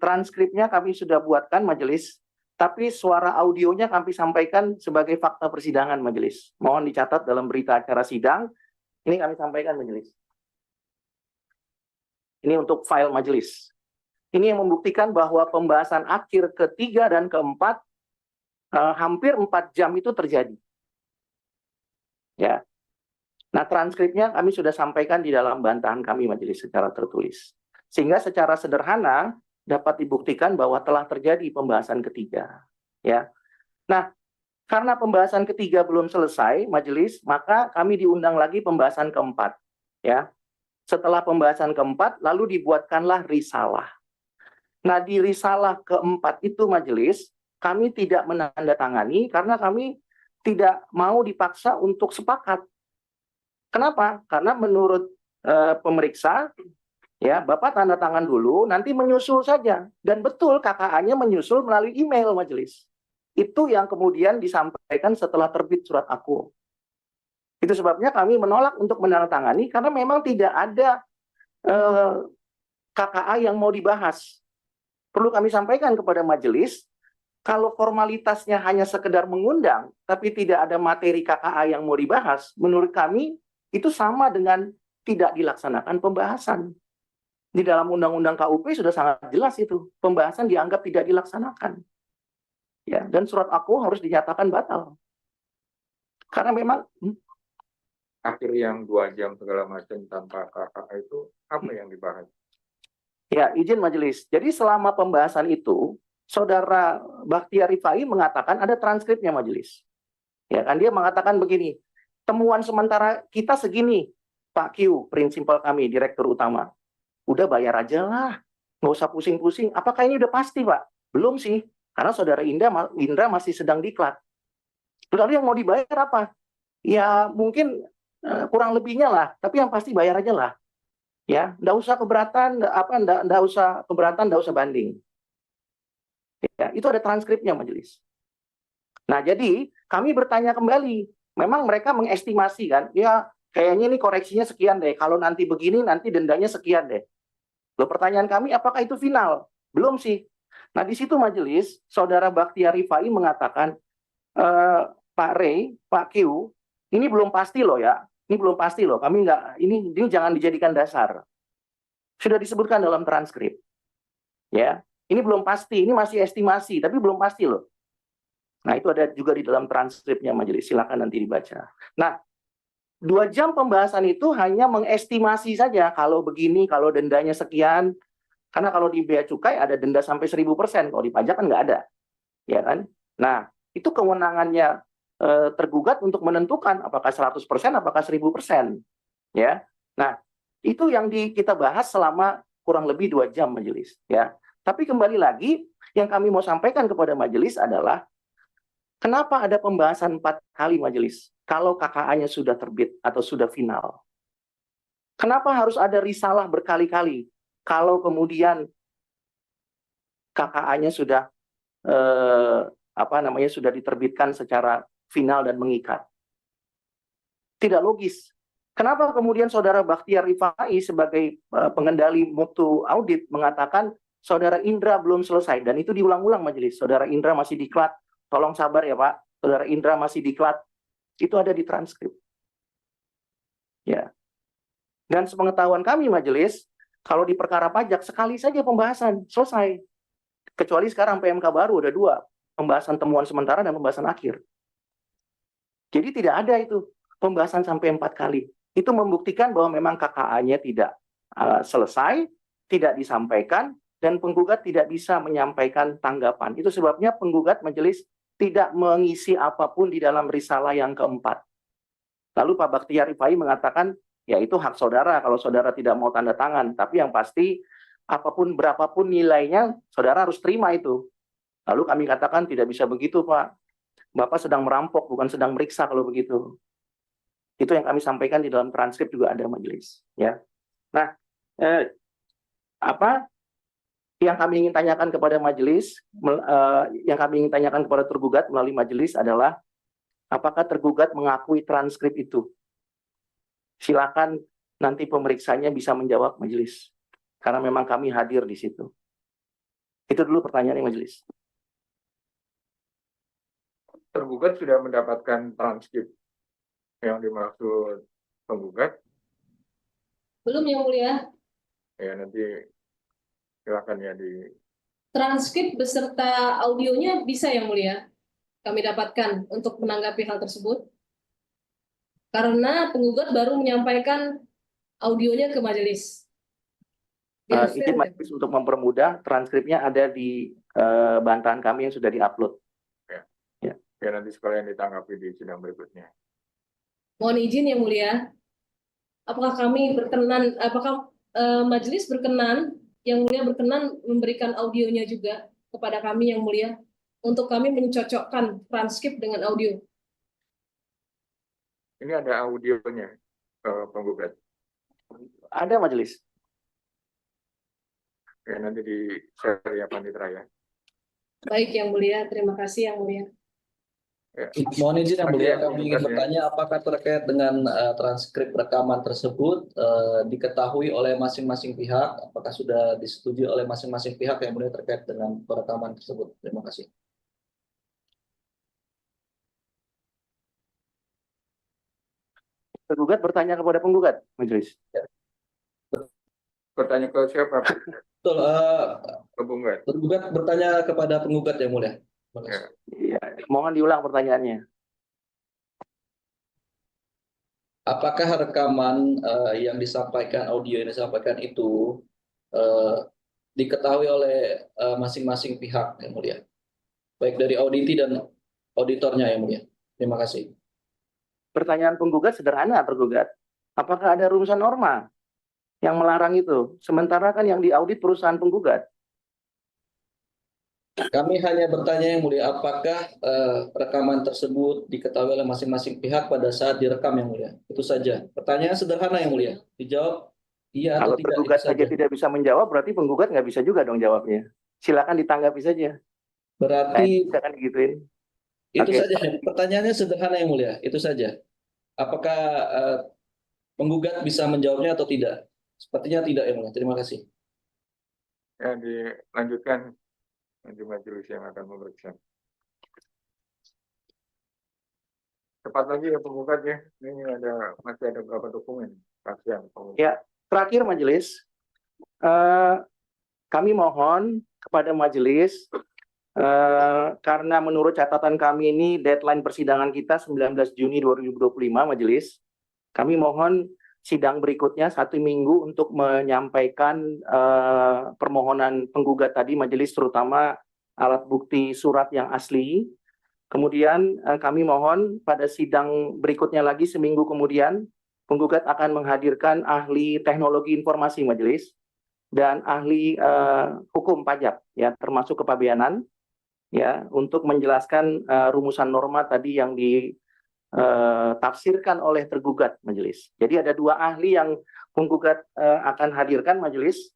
transkripnya kami sudah buatkan majelis, tapi suara audionya kami sampaikan sebagai fakta persidangan majelis. Mohon dicatat dalam berita acara sidang, ini kami sampaikan majelis. Ini untuk file majelis. Ini yang membuktikan bahwa pembahasan akhir ketiga dan keempat hampir 4 jam itu terjadi. Ya. Nah, transkripnya kami sudah sampaikan di dalam bantahan kami majelis secara tertulis. Sehingga secara sederhana dapat dibuktikan bahwa telah terjadi pembahasan ketiga. Ya. Nah, karena pembahasan ketiga belum selesai majelis, maka kami diundang lagi pembahasan keempat. Ya. Setelah pembahasan keempat, lalu dibuatkanlah risalah. Nah, di risalah keempat itu majelis, kami tidak menandatangani karena kami tidak mau dipaksa untuk sepakat. Kenapa? Karena menurut pemeriksa, ya Bapak tanda tangan dulu, nanti menyusul saja. Dan betul KKA-nya menyusul melalui email majelis. Itu yang kemudian disampaikan setelah terbit surat aku. Itu sebabnya kami menolak untuk menandatangani karena memang tidak ada KKA yang mau dibahas. Perlu kami sampaikan kepada majelis, kalau formalitasnya hanya sekedar mengundang, tapi tidak ada materi KKA yang mau dibahas, menurut kami itu sama dengan tidak dilaksanakan pembahasan. Di dalam Undang-Undang KUP sudah sangat jelas itu, pembahasan dianggap tidak dilaksanakan. Ya, dan surat aku harus dinyatakan batal. Karena memang Akhir yang 2 jam segala macam tanpa KKA itu apa yang dibahas? ya, izin majelis. Jadi selama pembahasan itu, Saudara Bakhtiar Rifai mengatakan ada transkripnya majelis. Ya kan, dia mengatakan begini, temuan sementara kita segini, Pak Q, prinsipal kami, direktur utama. Udah bayar aja lah, nggak usah pusing-pusing. Apakah ini udah pasti, Pak? Belum sih, karena Saudara Indra masih sedang diklat. Lalu yang mau dibayar apa? Ya mungkin kurang lebihnya lah, tapi yang pasti bayar aja lah. Ya, nggak usah keberatan, nggak usah keberatan, nggak usah banding. Ya, itu ada transkripnya majelis. Nah, jadi kami bertanya kembali, memang mereka mengestimasi kan, ya kayaknya ini koreksinya sekian deh, kalau nanti begini nanti dendanya sekian deh. Loh, pertanyaan kami apakah itu final? Belum sih. Nah, di situ majelis, Saudara Bakhtiar Rifai mengatakan, Pak Rey, Pak Q, ini belum pasti loh ya, ini belum pasti loh, kami nggak, ini jangan dijadikan dasar. Sudah disebutkan dalam transkrip. Ya, ini belum pasti, ini masih estimasi, tapi belum pasti loh. Nah, itu ada juga di dalam transkripnya majelis, silakan nanti dibaca. Nah, 2 jam pembahasan itu hanya mengestimasi saja, kalau begini, kalau dendanya sekian, karena kalau di bea cukai ada denda sampai 1000%, kalau di pajak kan nggak ada. Ya kan? Nah, itu kewenangannya tergugat untuk menentukan apakah 100%, apakah 1000%. Ya. Nah, itu yang kita bahas selama kurang lebih 2 jam majelis. Ya. Tapi kembali lagi, yang kami mau sampaikan kepada majelis adalah, kenapa ada pembahasan 4 kali majelis, kalau KKA-nya sudah terbit atau sudah final? Kenapa harus ada risalah berkali-kali, kalau kemudian KKA-nya sudah sudah diterbitkan secara final dan mengikat? Tidak logis. Kenapa kemudian Saudara Bakhtiar Rifai sebagai pengendali mutu audit mengatakan Saudara Indra belum selesai, dan itu diulang-ulang majelis. Saudara Indra masih diklat, tolong sabar ya Pak. Saudara Indra masih diklat, itu ada di transkrip. Ya. Dan sepengetahuan kami majelis, kalau di perkara pajak sekali saja pembahasan selesai. Kecuali sekarang PMK baru ada 2, pembahasan temuan sementara dan pembahasan akhir. Jadi tidak ada itu pembahasan sampai 4 kali. Itu membuktikan bahwa memang KKA-nya tidak selesai, tidak disampaikan, dan penggugat tidak bisa menyampaikan tanggapan. Itu sebabnya penggugat majelis tidak mengisi apapun di dalam risalah yang keempat. Lalu Pak Bakhtiar Rifai mengatakan, ya itu hak saudara kalau saudara tidak mau tanda tangan. Tapi yang pasti, apapun berapapun nilainya, saudara harus terima itu. Lalu kami katakan, tidak bisa begitu Pak. Bapak sedang merampok, bukan sedang meriksa kalau begitu. Itu yang kami sampaikan di dalam transkrip juga ada majelis. Ya. Nah, yang kami ingin tanyakan kepada majelis, yang kami ingin tanyakan kepada tergugat melalui majelis adalah, apakah tergugat mengakui transkrip itu? Silakan nanti pemeriksanya bisa menjawab majelis, karena memang kami hadir di situ. Itu dulu pertanyaannya majelis. tergugat sudah mendapatkan transkrip yang dimaksud penggugat? Belum Yang Mulia. Ya, nanti silakan ya di Transkrip beserta audionya bisa Yang Mulia kami dapatkan untuk menanggapi hal tersebut. Karena penggugat baru menyampaikan audionya ke majelis. Biar fair, Izin majelis untuk mempermudah, transkripnya ada di bantahan kami yang sudah diupload. ya nanti sekalian ditanggapi di sidang berikutnya. Mohon izin Yang Mulia. Apakah kami berkenan, apakah majelis berkenan, Yang Mulia berkenan memberikan audionya juga kepada kami Yang Mulia untuk kami mencocokkan transkrip dengan audio. Ini ada audionya penggugat. Ada majelis. Ya, nanti di share ya Panitera ya. Baik Yang Mulia, terima kasih Yang Mulia. Mohon izin Yang Mulia, kami ingin Gugat, ya. bertanya apakah terkait dengan transkrip rekaman tersebut diketahui oleh masing-masing pihak, apakah sudah disetujui oleh masing-masing pihak Yang Mulia terkait dengan perekaman tersebut. Terima kasih. Tergugat bertanya kepada penggugat, majelis. Bertanya ke siapa? Betul, Penggugat. tergugat bertanya kepada penggugat Yang Mulia. Terima kasih. Iya, mohon diulang pertanyaannya. Apakah rekaman yang disampaikan, audio yang disampaikan itu diketahui oleh masing-masing pihak Yang Mulia, baik dari auditi dan auditornya Yang Mulia. Terima kasih. Pertanyaan penggugat sederhana, tergugat. Apakah ada rumusan norma yang melarang itu? Sementara kan yang diaudit perusahaan penggugat. Kami hanya bertanya Yang Mulia, apakah rekaman tersebut diketahui oleh masing-masing pihak pada saat direkam Yang Mulia. Itu saja. Pertanyaan sederhana Yang Mulia. Dijawab iya atau Kalau tidak, tergugat itu saja saja. tidak bisa menjawab, berarti penggugat nggak bisa juga dong jawabnya. Silakan ditanggapi saja. Berarti Silakan digituin. itu Oke. saja. Pertanyaannya sederhana Yang Mulia. Itu saja. Apakah penggugat bisa menjawabnya atau tidak? Sepertinya tidak Yang Mulia. Terima kasih. Ya, dilanjutkan nanti majelis yang akan memeriksa. Cepat lagi ya penggugat ya. Ini masih ada beberapa dokumen. Kasihan penggugat. Ya, terakhir majelis, kami mohon kepada majelis, karena menurut catatan kami ini deadline persidangan kita 19 Juni 2025 majelis, kami mohon sidang berikutnya 1 minggu untuk menyampaikan permohonan penggugat tadi majelis, terutama alat bukti surat yang asli. Kemudian kami mohon pada sidang berikutnya lagi seminggu kemudian penggugat akan menghadirkan ahli teknologi informasi majelis dan ahli hukum pajak ya, termasuk kepabeanan ya, untuk menjelaskan rumusan norma tadi yang ditafsirkan oleh tergugat majelis. Jadi ada 2 ahli yang penggugat akan hadirkan majelis,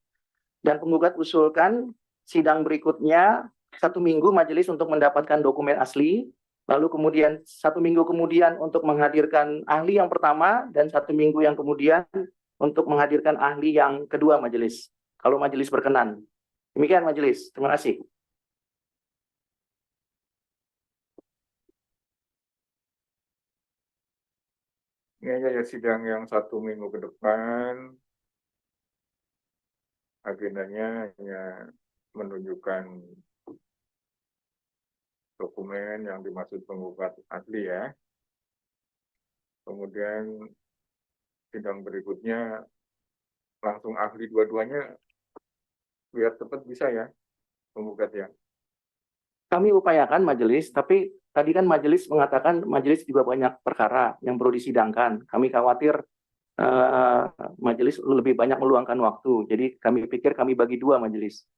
dan penggugat usulkan sidang berikutnya 1 minggu majelis untuk mendapatkan dokumen asli, lalu kemudian 1 minggu kemudian untuk menghadirkan ahli yang pertama, dan 1 minggu yang kemudian untuk menghadirkan ahli yang kedua majelis, kalau majelis berkenan. Demikian majelis, terima kasih. Ini aja ya sidang yang 1 minggu ke depan. Agendanya hanya menunjukkan dokumen yang dimaksud penggugat asli ya. Kemudian sidang berikutnya langsung ahli dua-duanya biar cepat bisa ya penggugat ya. Kami upayakan majelis, tapi tadi kan majelis mengatakan majelis juga banyak perkara yang perlu disidangkan. Kami khawatir majelis lebih banyak meluangkan waktu. Jadi kami pikir kami bagi 2 majelis.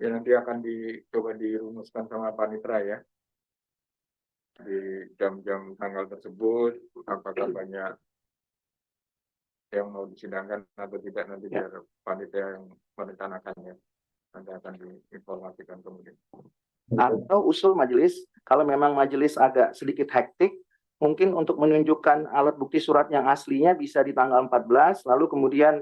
Ya nanti akan dicoba dirumuskan sama Panitera ya. Di jam-jam tanggal tersebut, apakah banyak yang mau disidangkan atau tidak, nanti Ya. biar Panitera yang merencanakannya. Nanti akan diinformasikan kemudian. Atau usul majelis, kalau memang majelis agak sedikit hektik, mungkin untuk menunjukkan alat bukti surat yang aslinya bisa di tanggal 14, lalu kemudian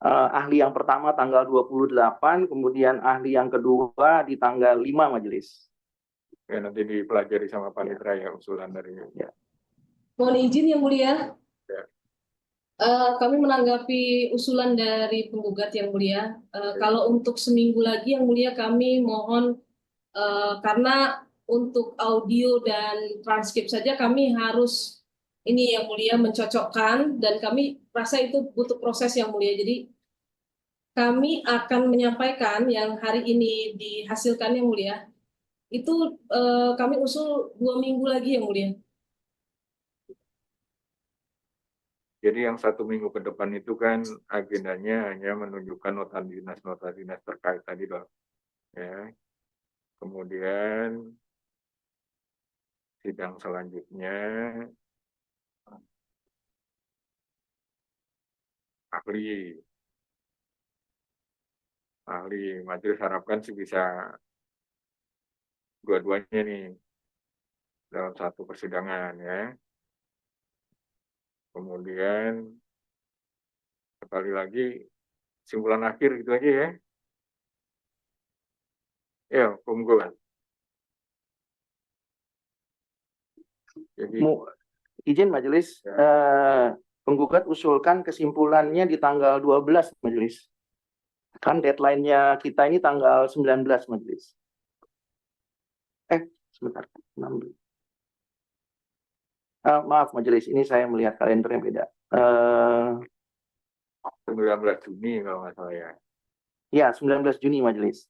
ahli yang pertama tanggal 28, kemudian ahli yang kedua di tanggal 5 majelis. Ya, nanti dipelajari sama panitera ya usulan dari. Ya. Mohon izin yang mulia. Ya. Kami menanggapi usulan dari penggugat yang mulia. Kalau untuk seminggu lagi yang mulia kami mohon karena untuk audio dan transkrip saja kami harus ini yang mulia mencocokkan dan kami rasa itu butuh proses yang mulia. Jadi kami akan menyampaikan yang hari ini dihasilkan yang mulia. Itu kami usul 2 minggu lagi yang mulia. Jadi yang 1 minggu ke depan itu kan agendanya hanya menunjukkan nota dinas terkait tadi loh. Ya. Kemudian sidang selanjutnya ahli majelis harapkan sih bisa dua-duanya nih dalam satu persidangan ya. Kemudian sekali lagi kesimpulan akhir gitu aja ya. Ya, penggugat. Jadi Izin majelis, penggugat usulkan kesimpulannya di tanggal 12 majelis. Kan deadline-nya kita ini tanggal 19 majelis. Sebentar. 16. Maaf majelis, ini saya melihat kalendernya beda. 19 Juni kalau nggak salah ya. Ya, 19 Juni majelis.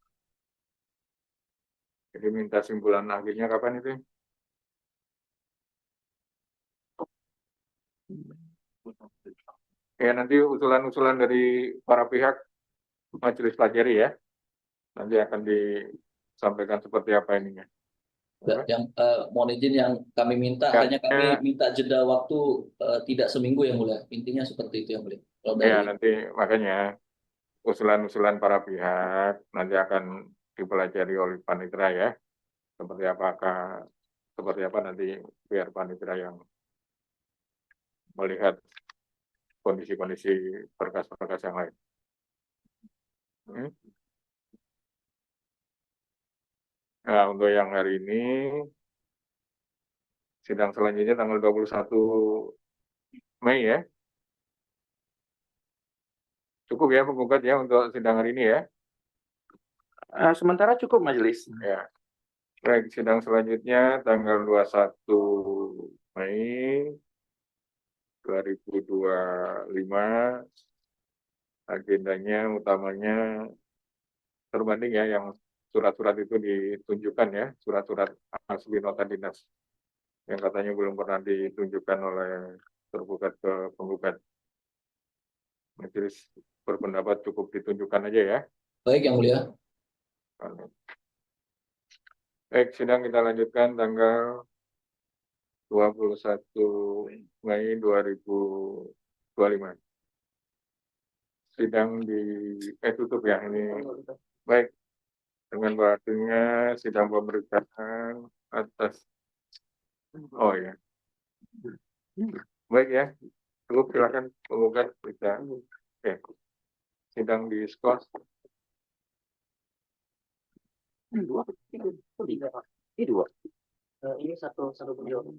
Jadi minta simpulan akhirnya kapan itu? Ya nanti usulan-usulan dari para pihak majelis pelajari ya. Nanti akan disampaikan seperti apa ininya. Yang mohon izin yang kami minta Ya, hanya kami minta jeda waktu tidak seminggu yang mulia. Intinya seperti itu yang mulia. Kalau Ya dari nanti makanya usulan-usulan para pihak nanti akan dipelajari oleh panitera ya. Seperti apa nanti biar panitera yang melihat kondisi-kondisi berkas-berkas yang lain. Nah, untuk yang hari ini sidang selanjutnya tanggal 21 Mei ya. Cukup ya penggugat ya untuk sidang hari ini ya. Sementara cukup majelis. Ya. Baik, sidang selanjutnya tanggal 21 Mei 2025. Agendanya utamanya terbanding ya yang surat-surat itu ditunjukkan ya, surat-surat asli nota dinas yang katanya belum pernah ditunjukkan oleh tergugat ke penggugat. Majelis berpendapat cukup ditunjukkan aja ya. baik yang mulia. Baik, sidang kita lanjutkan tanggal 21 Mei 2025. Sidang tutup ya ini. Baik, dengan berakhirnya sidang pemeriksaan atas. Oh ya. Baik ya, cukup silakan penggugat bisa. Oke. Sidang di skos. Ini dua. Ini dua. Ini satu penjawab.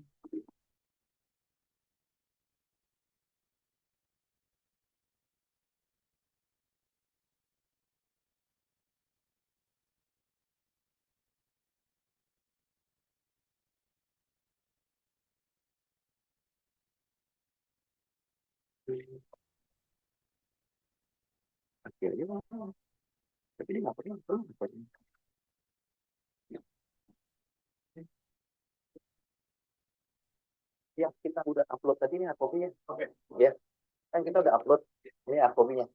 Akhirnya, tapi dia nggak pernah. Ya, kita udah upload tadi nih kopinya. Oke. Ya, kan kita udah upload. Ini kopinya.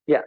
Ya,